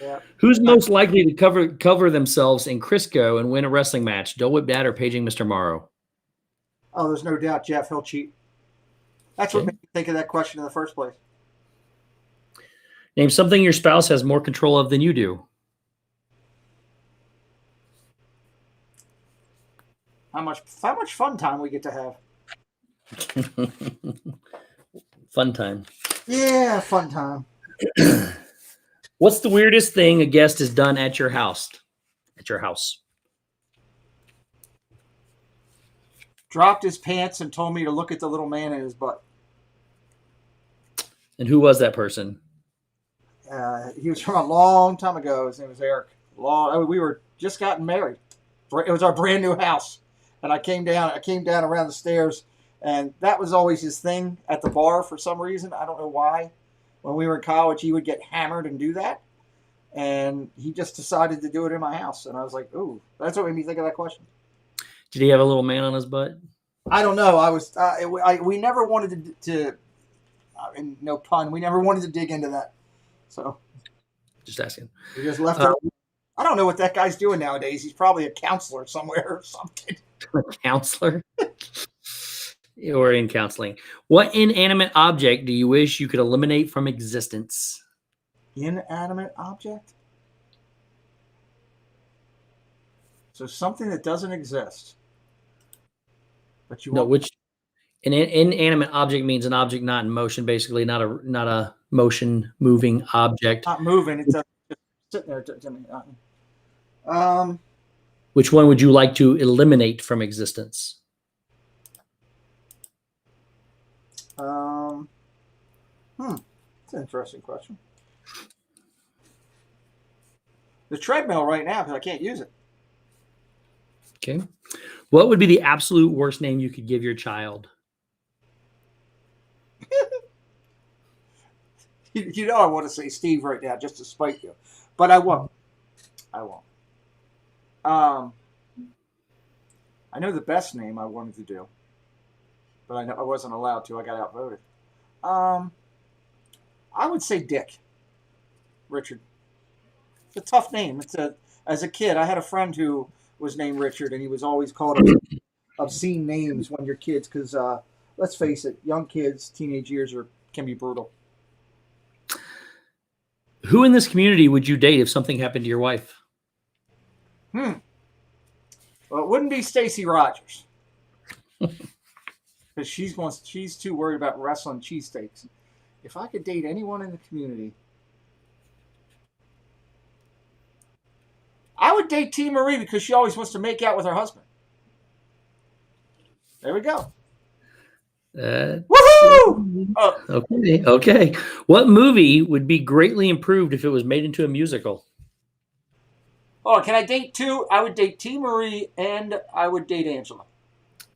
Yeah. Who's most likely to cover themselves in Crisco and win a wrestling match? Dole Whip Dad or paging Mr. Morrow? Oh, there's no doubt Jeff. He'll cheat. That's what made me think of that question in the first place. Name something your spouse has more control of than you do. How much fun time we get to have. Fun time. Yeah, fun time. What's the weirdest thing a guest has done at your house? At your house. Dropped his pants and told me to look at the little man in his butt. And who was that person? He was from a long time ago. His name was Eric. We were just gotten married. It was our brand new house. And I came down around the stairs, and that was always his thing at the bar for some reason. I don't know why. When we were in college, he would get hammered and do that. And he just decided to do it in my house. And I was like, ooh, that's what made me think of that question. Did he have a little man on his butt? I don't know. We never wanted to no pun, we never wanted to dig into that. So just asking. We just left it. I don't know what that guy's doing nowadays. He's probably a counselor somewhere or something. A counselor? Or in counseling. What inanimate object do you wish you could eliminate from existence? Inanimate object? So something that doesn't exist. But you want an inanimate object means an object not in motion, basically, not a motion moving object. Not moving, it's just sitting there. Which one would you like to eliminate from existence? That's an interesting question. The treadmill right now, because I can't use it. Okay. What would be the absolute worst name you could give your child? You know I want to say Steve right now just to spite you, but I won't. I know the best name I wanted to do, but I know I wasn't allowed to. I got outvoted. I would say Dick. Richard. It's a tough name. As a kid, I had a friend who was named Richard, and he was always called obscene names when you're kids, because let's face it, young kids, teenage years can be brutal. Who in this community would you date if something happened to your wife? Well, it wouldn't be Stacy Rogers, because she's too worried about wrestling cheesesteaks. If I could date anyone in the community, I would date T. Marie, because she always wants to make out with her husband. There we go. Woohoo! Okay. What movie would be greatly improved if it was made into a musical? Oh, can I date two? I would date T. Marie and I would date Angela.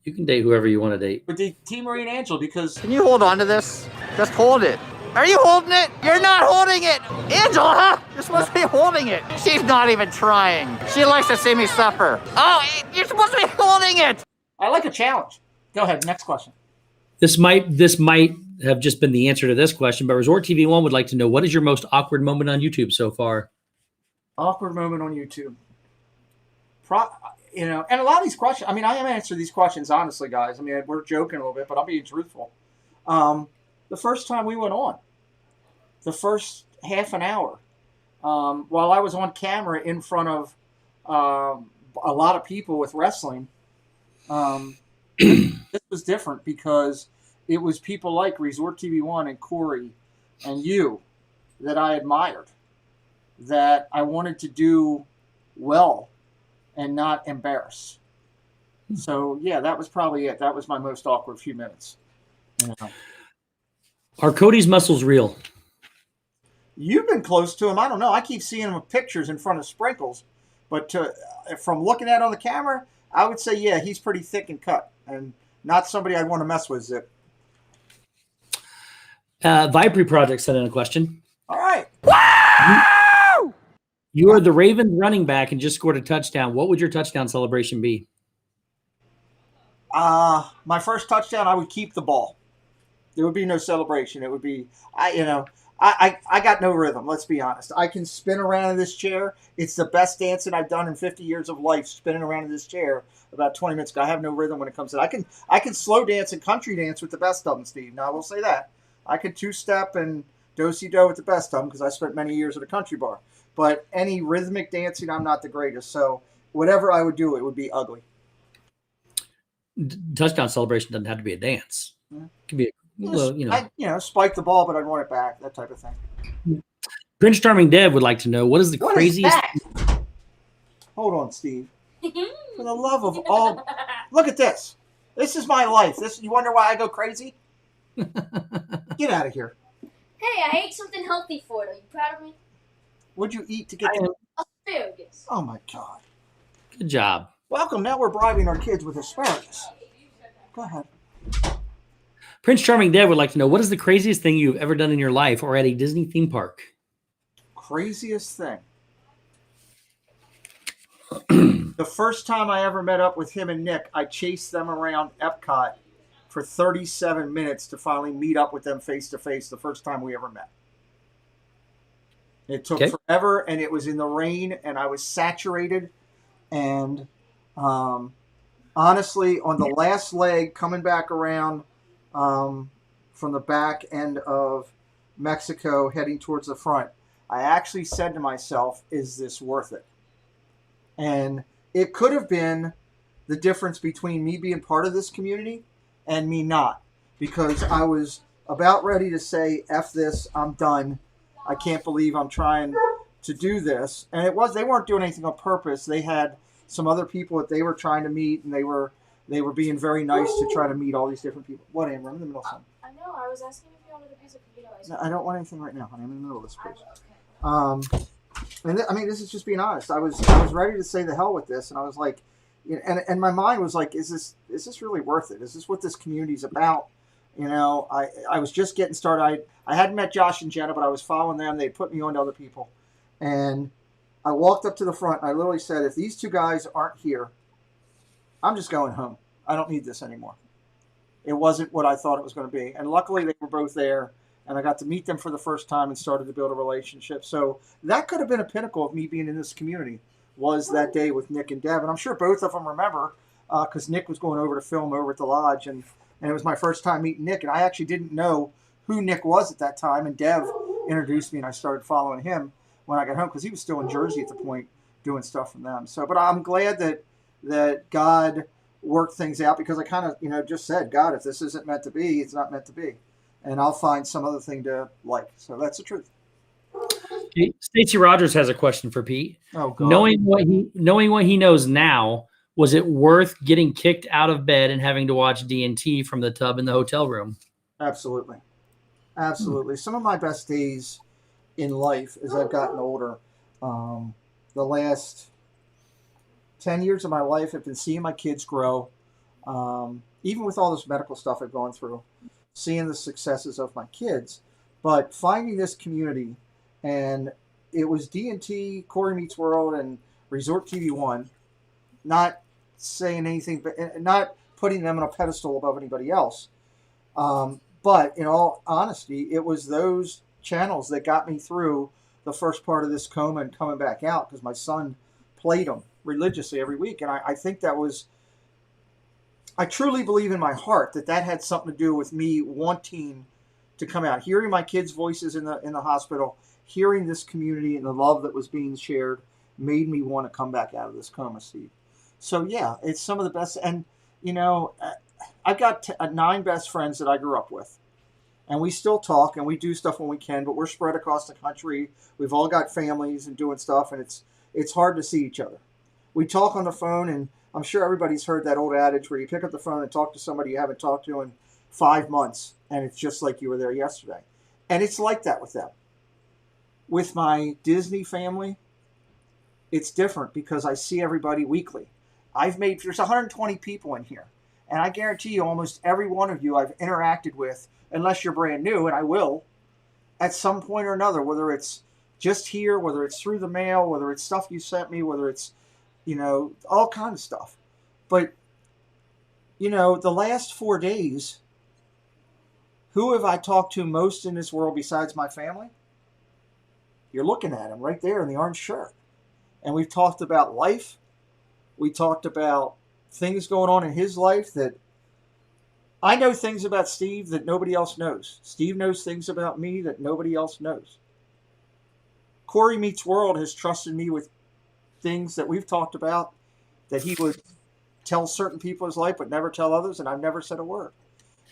You can date whoever you want to date. But the T. Marie and Angela, because Can you hold on to this? Just hold it. Are you holding it? You're not holding it! Angela! You're supposed to be holding it. She's not even trying. She likes to see me suffer. Oh, you're supposed to be holding it! I like a challenge. Go ahead, next question. This might have just been the answer to this question, but Resort TV One would like to know, what is your most awkward moment on YouTube so far? Awkward moment on YouTube. And a lot of these questions, I mean, I am answering these questions honestly, guys. I mean, we're joking a little bit, but I'm being truthful. The first time we went on, the first half an hour, while I was on camera in front of a lot of people with wrestling, this was different because it was people like Resort TV One and Corey and you that I admired, that I wanted to do well and not embarrass. So yeah, that was probably it. That was my most awkward few minutes. Are Cody's muscles real? You've been close to him. I don't know. I keep seeing him with pictures in front of Sprinkles, but from looking at it on the camera, I would say, yeah, he's pretty thick and cut, and not somebody I'd want to mess with, Zip. Vipery Project sent in a question. All right. You are the Ravens running back and just scored a touchdown. What would your touchdown celebration be? My first touchdown, I would keep the ball. There would be no celebration. It would be, I got no rhythm. Let's be honest. I can spin around in this chair. It's the best dancing I've done in 50 years of life, spinning around in this chair about 20 minutes ago. I have no rhythm when it comes to it. I can slow dance and country dance with the best of them, Steve. Now, I will say that. I could two-step and do-si-do with the best of them because I spent many years at a country bar. But any rhythmic dancing, I'm not the greatest. So whatever I would do, it would be ugly. Touchdown celebration doesn't have to be a dance. It could be, spike the ball, but I'd want it back. That type of thing. Prince Charming Dev would like to know, what is the craziest? Hold on, Steve. For the love of all, look at this. This is my life. You wonder why I go crazy? Get out of here. Hey, I ate something healthy for it. Are you proud of me? What'd you eat to get asparagus? Oh my God. Good job. Welcome. Now we're bribing our kids with asparagus. Go ahead. Prince Charming Dev would like to know, what is the craziest thing you've ever done in your life or at a Disney theme park? Craziest thing. The first time I ever met up with him and Nick, I chased them around Epcot for 37 minutes to finally meet up with them face to face the first time we ever met. It took forever, and it was in the rain, and I was saturated. And honestly, on the last leg, coming back around from the back end of Mexico, heading towards the front, I actually said to myself, is this worth it? And it could have been the difference between me being part of this community and me not, because I was about ready to say, F this, I'm done. I can't believe I'm trying to do this. And they weren't doing anything on purpose. They had some other people that they were trying to meet, and they were being very nice to try to meet all these different people. What, Amber? I'm in the middle of something. I know. I was asking if you wanted a piece of potato ice cream. No, I don't want anything right now, honey. I'm in the middle of this, please. Okay. This is just being honest. I was ready to say the hell with this, and I was like, and my mind was like, is this really worth it? Is this what this community's about? I was just getting started. I hadn't met Josh and Jenna, but I was following them. They put me on to other people. And I walked up to the front, and I literally said, if these two guys aren't here, I'm just going home. I don't need this anymore. It wasn't what I thought it was going to be. And luckily, they were both there, and I got to meet them for the first time and started to build a relationship. So that could have been a pinnacle of me being in this community, was that day with Nick and Dev. And I'm sure both of them remember, because Nick was going over to film over at the lodge, and it was my first time meeting Nick, and I actually didn't know who Nick was at that time, and Dev introduced me, and I started following him when I got home, because he was still in Jersey at the point doing stuff from them. So, but I'm glad that God worked things out, because I kind of, just said, God, if this isn't meant to be, it's not meant to be. And I'll find some other thing to like. So that's the truth. Stacey Rogers has a question for Pete. Oh, God. Knowing what he knows now, was it worth getting kicked out of bed and having to watch D&T from the tub in the hotel room? Absolutely. Absolutely. Some of my best days in life as I've gotten older, the last 10 years of my life have been seeing my kids grow, Even with all this medical stuff I've gone through, seeing the successes of my kids, but finding this community, and it was D&T, Corey Meets World, and Resort TV1, not saying anything, but not putting them on a pedestal above anybody else. But in all honesty, it was those channels that got me through the first part of this coma and coming back out, because my son played them religiously every week. And I think that was, I truly believe in my heart that had something to do with me wanting to come out, hearing my kids' voices in the hospital, hearing this community and the love that was being shared made me want to come back out of this coma, Steve. So yeah, it's some of the best. And I've got 9 best friends that I grew up with, and we still talk and we do stuff when we can, but we're spread across the country. We've all got families and doing stuff, and it's hard to see each other. We talk on the phone, and I'm sure everybody's heard that old adage where you pick up the phone and talk to somebody you haven't talked to in 5 months, and it's just like you were there yesterday. And it's like that with them. With my Disney family, it's different because I see everybody weekly. There's 120 people in here, and I guarantee you almost every one of you I've interacted with, unless you're brand new, and I will, at some point or another, whether it's just here, whether it's through the mail, whether it's stuff you sent me, whether it's, all kinds of stuff. But, the last 4 days, who have I talked to most in this world besides my family? You're looking at him right there in the orange shirt. And we've talked about life. We talked about things going on in his life that I know things about Steve that nobody else knows. Steve knows things about me that nobody else knows. Corey Meets World has trusted me with things that we've talked about that he would tell certain people in his life but never tell others, and I've never said a word.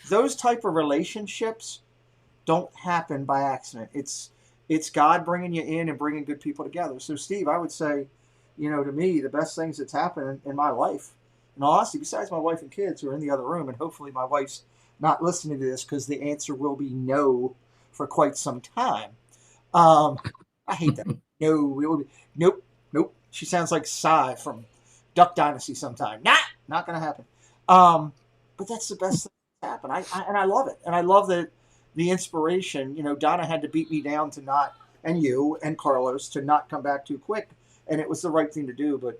Those type of relationships don't happen by accident. It's God bringing you in and bringing good people together. So, Steve, I would say, to me, the best things that's happened in my life, in all honesty, besides my wife and kids who are in the other room, and hopefully my wife's not listening to this because the answer will be no for quite some time. I hate that. No, it will be, nope. She sounds like Sai from Duck Dynasty sometime. Not going to happen. But that's the best thing that's happened. I love it. And I love that the inspiration, Donna had to beat me down to not, and you and Carlos, to not come back too quick. And it was the right thing to do. But,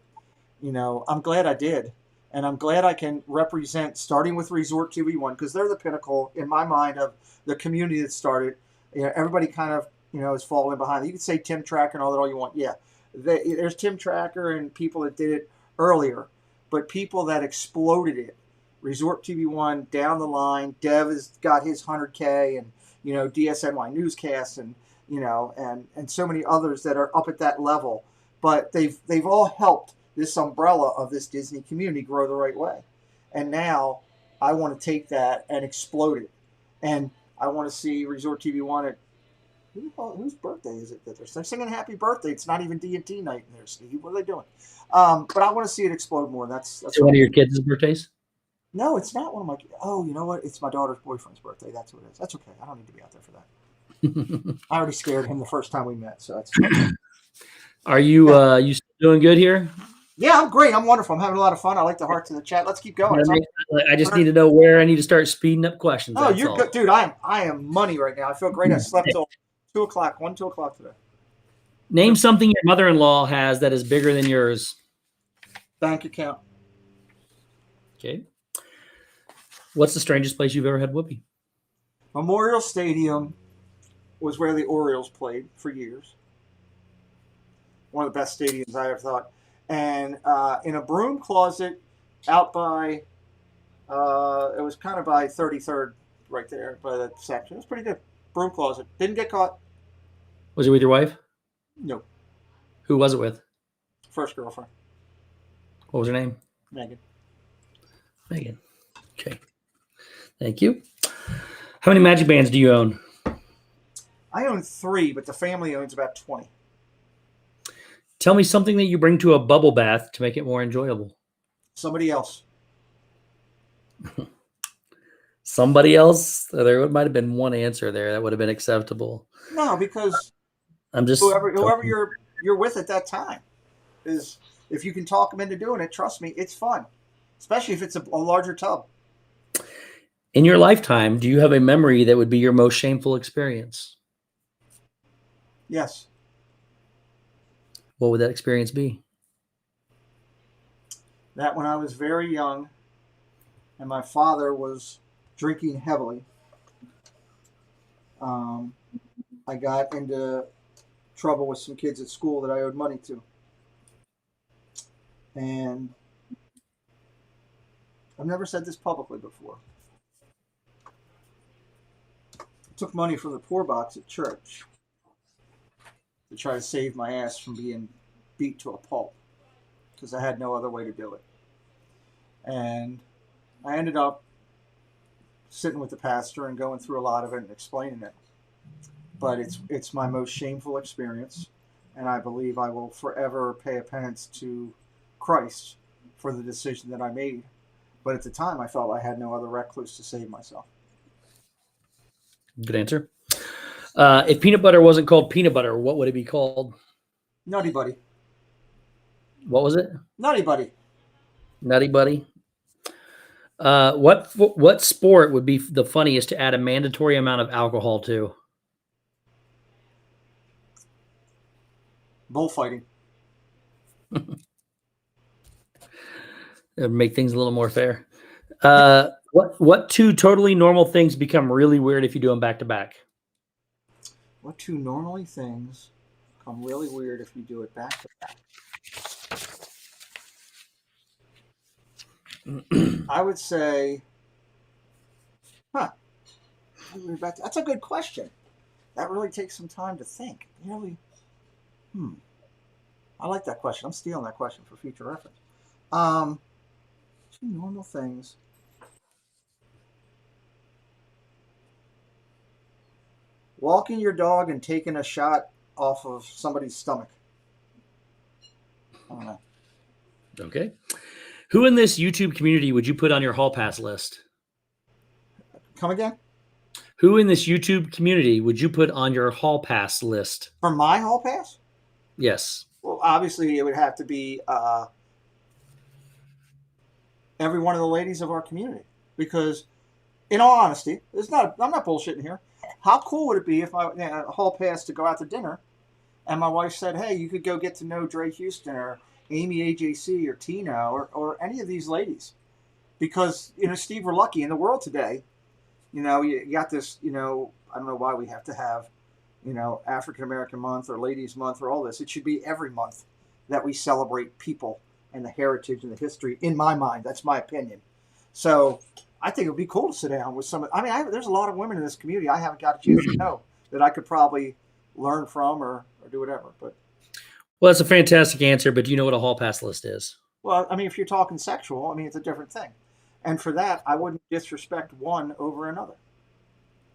I'm glad I did. And I'm glad I can represent, starting with Resort TV1, because they're the pinnacle, in my mind, of the community that started. Everybody kind of, is falling behind. You could say Tim Tracker and all that all you want. Yeah. There's Tim Tracker and people that did it earlier. But people that exploded it, Resort TV1 down the line, Dev has got his 100K, and, DSNY Newscast, and, and so many others that are up at that level. But they've all helped this umbrella of this Disney community grow the right way. And now I want to take that and explode it. And I want to see Resort TV1 at, whose birthday is it that they're singing happy birthday? It's not even D&T night in there, Steve. What are they doing? But I want to see it explode more. That's one of your kids' birthdays? No, it's not one of my. Oh, you know what? It's my daughter's boyfriend's birthday. That's what it is. That's okay. I don't need to be out there for that. I already scared him the first time we met, so that's. Are you you still doing good here? Yeah, I'm great. I'm wonderful. I'm having a lot of fun. I like the hearts in the chat. Let's keep going. I just need to know where I need to start speeding up questions. Oh, you're good, dude. I am money right now. I feel great. I slept till 2 o'clock today. Name something your mother-in-law has that is bigger than yours. Bank account. Okay. What's the strangest place you've ever had whoopee? Memorial Stadium was where the Orioles played for years. One of the best stadiums I ever thought. And in a broom closet out by, it was kind of by 33rd right there by that section. It was pretty good. Broom closet. Didn't get caught. Was it with your wife? No. Who was it with? First girlfriend. What was her name? Megan. Okay. Thank you. How many Magic Bands do you own? I own 3, but the family owns about 20. Tell me something that you bring to a bubble bath to make it more enjoyable. Somebody else. Somebody else? There might have been one answer there that would have been acceptable. No, because I'm just whoever you're with at that time is, if you can talk them into doing it, trust me, it's fun. especially if it's a larger tub. In your lifetime, do you have a memory that would be your most shameful experience? Yes. What would that experience be? That when I was very young and my father was drinking heavily, I got into trouble with some kids at school that I owed money to. And I've never said this publicly before. I took money from the poor box at church to try to save my ass from being beat to a pulp because I had no other way to do it. And I ended up sitting with the pastor and going through a lot of it and explaining it. But it's my most shameful experience, and I believe I will forever pay a penance to Christ for the decision that I made. But at the time, I felt I had no other recluse to save myself. Good answer. If peanut butter wasn't called peanut butter, what would it be called? Nutty Buddy. What was it? Nutty Buddy. Nutty Buddy. What sport would be the funniest to add a mandatory amount of alcohol to? Bullfighting. It would make things a little more fair. What two totally normal things become really weird if you do them back to back? What two normally things become really weird if you do it back to back? I would say, that's a good question. That really takes some time to think. Really, I like that question. I'm stealing that question for future reference. Two normal things. Walking your dog and taking a shot off of somebody's stomach. I don't know. Okay. Who in this YouTube community would you put on your hall pass list? Come again? Who in this YouTube community would you put on your hall pass list? For my hall pass? Yes. Well, obviously it would have to be every one of the ladies of our community. Because, in all honesty, I'm not bullshitting here. How cool would it be if I had a hall pass to go out to dinner and my wife said, hey, you could go get to know Dre Houston or Amy AJC or Tina or any of these ladies? Because, Steve, we're lucky in the world today. You got this, I don't know why we have to have, African American month or ladies month or all this. It should be every month that we celebrate people and the heritage and the history. In my mind, that's my opinion. So I think it would be cool to sit down with some. There's a lot of women in this community I haven't got a chance to know that I could probably learn from or do whatever. But well, that's a fantastic answer. But do you know what a hall pass list is? Well, if you're talking sexual, it's a different thing. And for that, I wouldn't disrespect one over another.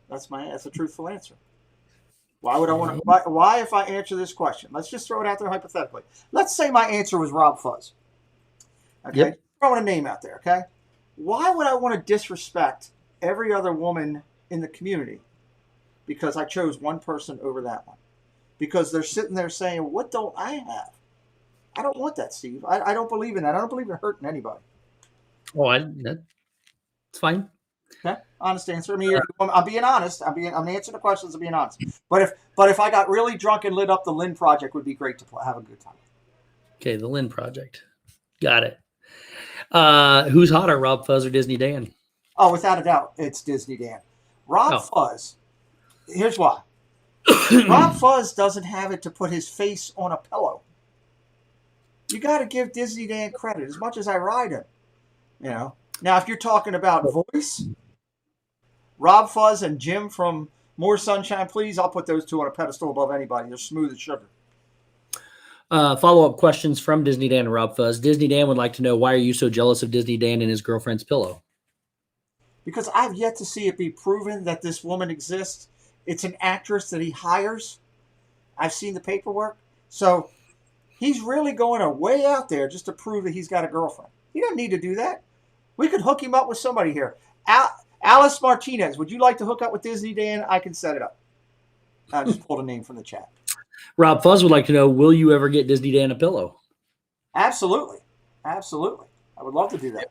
That's a truthful answer. Why would I want to? Why, if I answer this question, let's just throw it out there hypothetically. Let's say my answer was Rob Fuzz. Okay, Yep. Throwing a name out there. Okay, why would I want to disrespect every other woman in the community because I chose one person over that one? Because they're sitting there saying, "What don't I have?" I don't want that, Steve. I don't believe in that. I don't believe in hurting anybody. Oh, that's fine. Okay, honest answer. I'm being honest. I'm answering the questions and being honest. But if I got really drunk and lit up, the Lynn Project would be great to have a good time. Okay, the Lynn Project. Got it. Who's hotter, Rob Fuzz or Disney Dan? Oh, without a doubt, it's Disney Dan. Rob Fuzz. Here's why. Rob Fuzz doesn't have it to put his face on a pillow. You got to give Disney Dan credit as much as I ride him. Now, if you're talking about voice, Rob Fuzz and Jim from More Sunshine, Please, I'll put those two on a pedestal above anybody. They're smooth as sugar. Follow-up questions from Disney Dan and Rob Fuzz. Disney Dan would like to know, why are you so jealous of Disney Dan and his girlfriend's pillow? Because I've yet to see it be proven that this woman exists. It's an actress that he hires. I've seen the paperwork. So he's really going way out there just to prove that he's got a girlfriend. He doesn't need to do that. We could hook him up with somebody here. Alice Martinez, would you like to hook up with Disney Dan? I can set it up. I just pulled a name from the chat. Rob Fuzz would like to know, will you ever get Disney Dan a pillow? Absolutely. Absolutely. I would love to do that.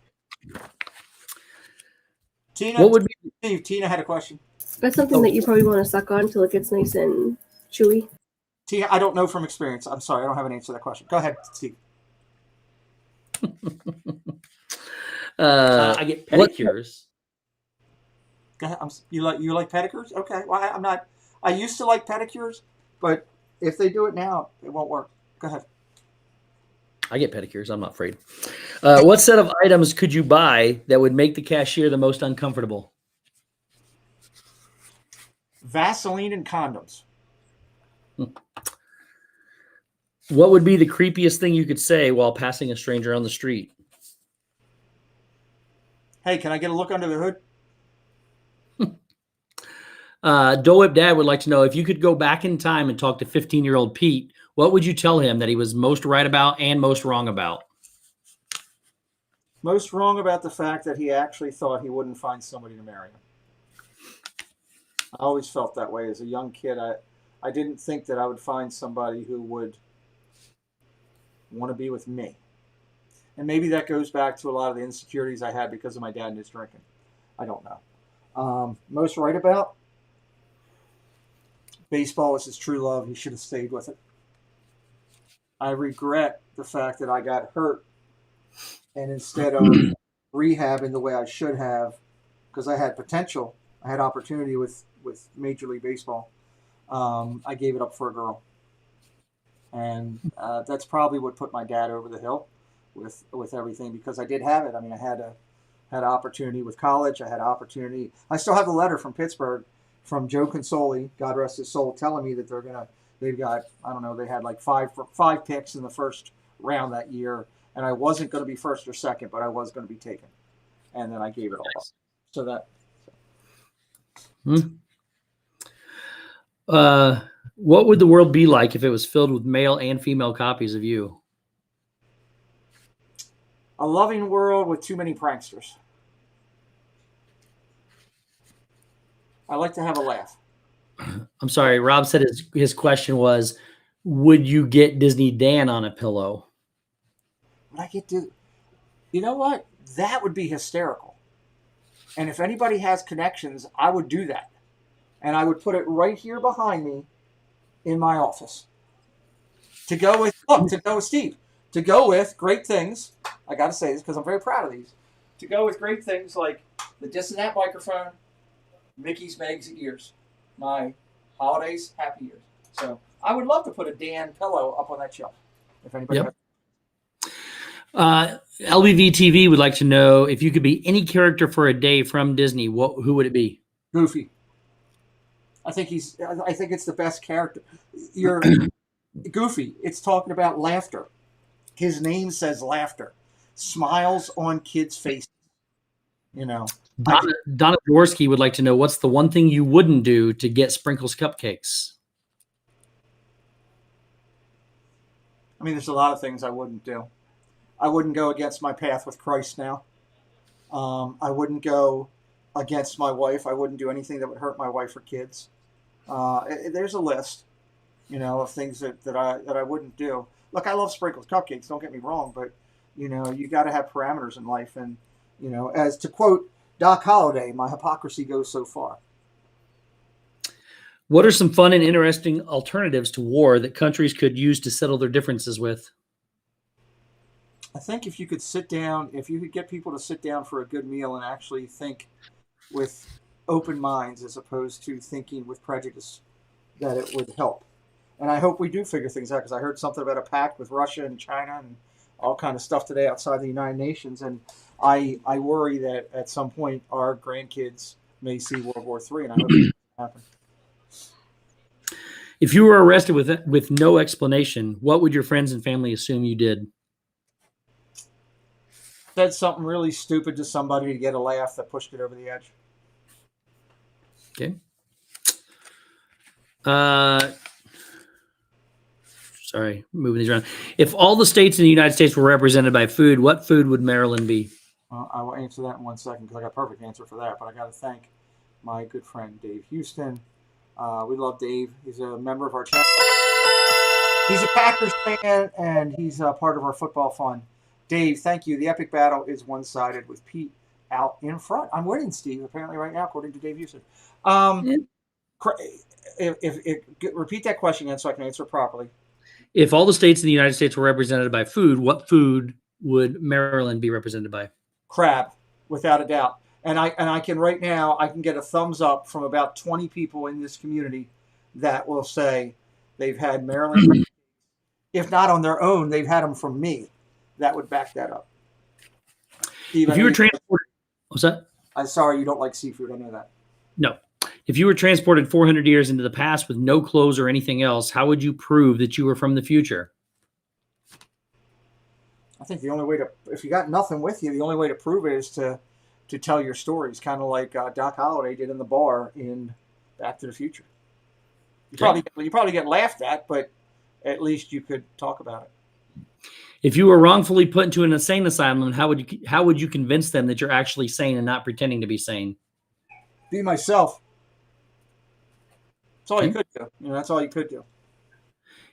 Tina, What would be Steve, Tina had a question. That's something that you probably want to suck on until it gets nice and chewy. Tina, I don't know from experience. I'm sorry, I don't have an answer to that question. Go ahead, Steve. I get pedicures. Go ahead. You like pedicures? Okay. Well, I'm not. I used to like pedicures, but if they do it now, it won't work. Go ahead. I get pedicures. I'm not afraid. What set of items could you buy that would make the cashier the most uncomfortable? Vaseline and condoms. What would be the creepiest thing you could say while passing a stranger on the street? Hey, can I get a look under the hood? Dole Whip Dad would like to know, if you could go back in time and talk to 15-year-old Pete, what would you tell him that he was most right about and most wrong about? Most wrong about the fact that he actually thought he wouldn't find somebody to marry him. I always felt that way as a young kid. I didn't think that I would find somebody who would want to be with me. And maybe that goes back to a lot of the insecurities I had because of my dad and his drinking. I don't know. Most right about? Baseball was his true love. He should have stayed with it. I regret the fact that I got hurt, and instead of rehabbing the way I should have, because I had potential, I had opportunity with Major League Baseball, I gave it up for a girl. And that's probably what put my dad over the hill with everything, because I did have it. I mean, I had opportunity with college. I had opportunity. I still have the letter from Pittsburgh from Joe Consoli, God rest his soul, telling me that they've got, I don't know, they had like five picks in the first round that year, and I wasn't going to be first or second, but I was going to be taken. And then I gave it all up. So that. What would the world be like if it was filled with male and female copies of you? A loving world with too many pranksters. I like to have a laugh. I'm sorry. Rob said his question was, would you get Disney Dan on a pillow? Would I get to? You know what? That would be hysterical. And if anybody has connections, I would do that. And I would put it right here behind me in my office. To go with Steve. To go with great things. I got to say this because I'm very proud of these. To go with great things like the Dissonant microphone, Mickey's Meg's ears, my holidays, happy ears. So I would love to put a Dan pillow up on that shelf. If anybody has. LBV TV would like to know, if you could be any character for a day from Disney, who would it be? Goofy. I think it's the best character. You're Goofy. It's talking about laughter. His name says laughter. Smiles on kids' faces. You know. Donna Jaworski would like to know, what's the one thing you wouldn't do to get Sprinkles cupcakes? I mean, there's a lot of things I wouldn't do. I wouldn't go against my path with Christ now. I wouldn't go against my wife. I wouldn't do anything that would hurt my wife or kids. There's a list, of things that I wouldn't do. Look, I love Sprinkles cupcakes. Don't get me wrong, but you got to have parameters in life. And as to quote Doc Holliday, my hypocrisy goes so far. What are some fun and interesting alternatives to war that countries could use to settle their differences with? I think if you could get people to sit down for a good meal and actually think with open minds as opposed to thinking with prejudice, that it would help. And I hope we do figure things out, because I heard something about a pact with Russia and China and all kind of stuff today outside the United Nations. And I worry that at some point our grandkids may see World War III, and I hope it doesn't happen. If you were arrested with no explanation, what would your friends and family assume you did? Said something really stupid to somebody to get a laugh that pushed it over the edge. Okay. Sorry, moving these around. If all the states in the United States were represented by food, what food would Maryland be? I will answer that in 1 second, because I got a perfect answer for that. But I got to thank my good friend Dave Houston. We love Dave. He's a member of our channel. He's a Packers fan, and he's part of our football fund. Dave, thank you. The epic battle is one-sided with Pete out in front. I'm winning, Steve, apparently right now, according to Dave Yusuf. Repeat that question again so I can answer it properly. If all the states in the United States were represented by food, what food would Maryland be represented by? Crab, without a doubt. And I can right now, I can get a thumbs up from about 20 people in this community that will say they've had Maryland. If not on their own, they've had them from me. That would back that up. Steve, if you were transported, what's that? I'm sorry, you don't like seafood. I know that. No. If you were transported 400 years into the past with no clothes or anything else, how would you prove that you were from the future? I think the only way to, if you got nothing with you, the only way to prove it is to tell your stories, kind of like Doc Holliday did in the bar in Back to the Future. You probably get laughed at, but at least you could talk about it. If you were wrongfully put into an insane asylum, how would you convince them that you're actually sane and not pretending to be sane? Be myself. That's all you could do. That's all you could do.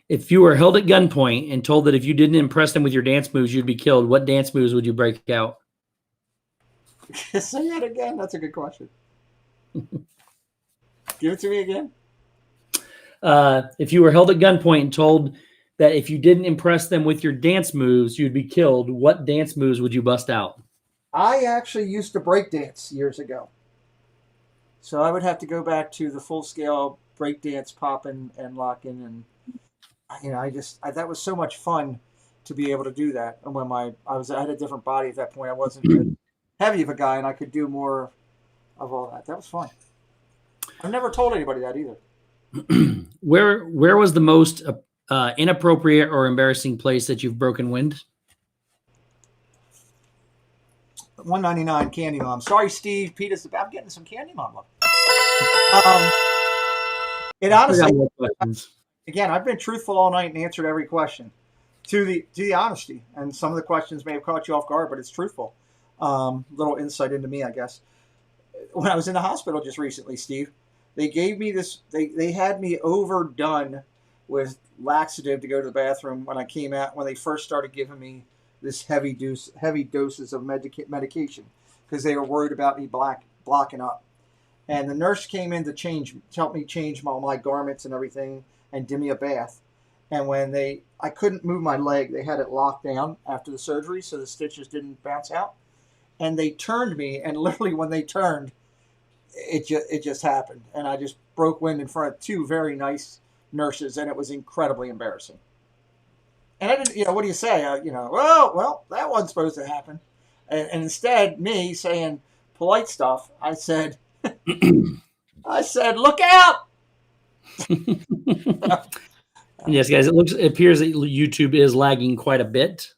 If you were held at gunpoint and told that if you didn't impress them with your dance moves, you'd be killed, what dance moves would you break out? Say that again. That's a good question. Give it to me again. If you were held at gunpoint and told that if you didn't impress them with your dance moves, you'd be killed, what dance moves would you bust out? I actually used to break dance years ago. So I would have to go back to the full-scale breakdance popping and locking, and that was so much fun to be able to do that. And when I had a different body at that point, I wasn't as heavy of a guy, and I could do more of all that. That was fun. I've never told anybody that either. Where was the most inappropriate or embarrassing place that you've broken wind? $1.99 Candy Mom. Sorry, Steve. Pete is about getting some Candy Mom love. It honestly, again, I've been truthful all night and answered every question to the honesty. And some of the questions may have caught you off guard, but it's truthful. Little insight into me, I guess. When I was in the hospital just recently, Steve, they gave me this. They had me overdone with laxative to go to the bathroom when I came out. When they first started giving me this heavy doses of medication because they were worried about me blocking up. And the nurse came in to help me change all my garments and everything and give me a bath. And when I couldn't move my leg, they had it locked down after the surgery so the stitches didn't bounce out. And they turned me, and literally when they turned, it just happened. And I just broke wind in front of two very nice nurses, and it was incredibly embarrassing. And I didn't, what do you say? Well, that wasn't supposed to happen. And instead, me saying polite stuff, I said, look out! Yes, guys, it appears that YouTube is lagging quite a bit.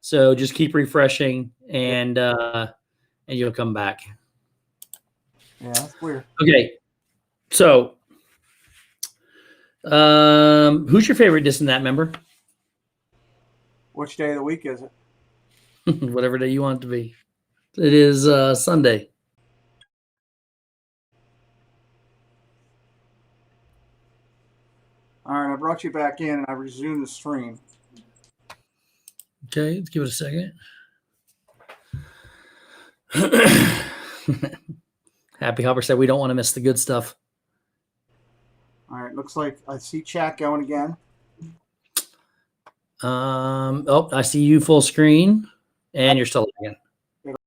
So just keep refreshing and you'll come back. Yeah, that's weird. Okay. So who's your favorite This and That member? Which day of the week is it? Whatever day you want it to be. It is Sunday. All right, I brought you back in and I resumed the stream. Okay, let's give it a second. Happy Hopper said we don't want to miss the good stuff. All right, looks like I see chat going again. I see you full screen and you're still again.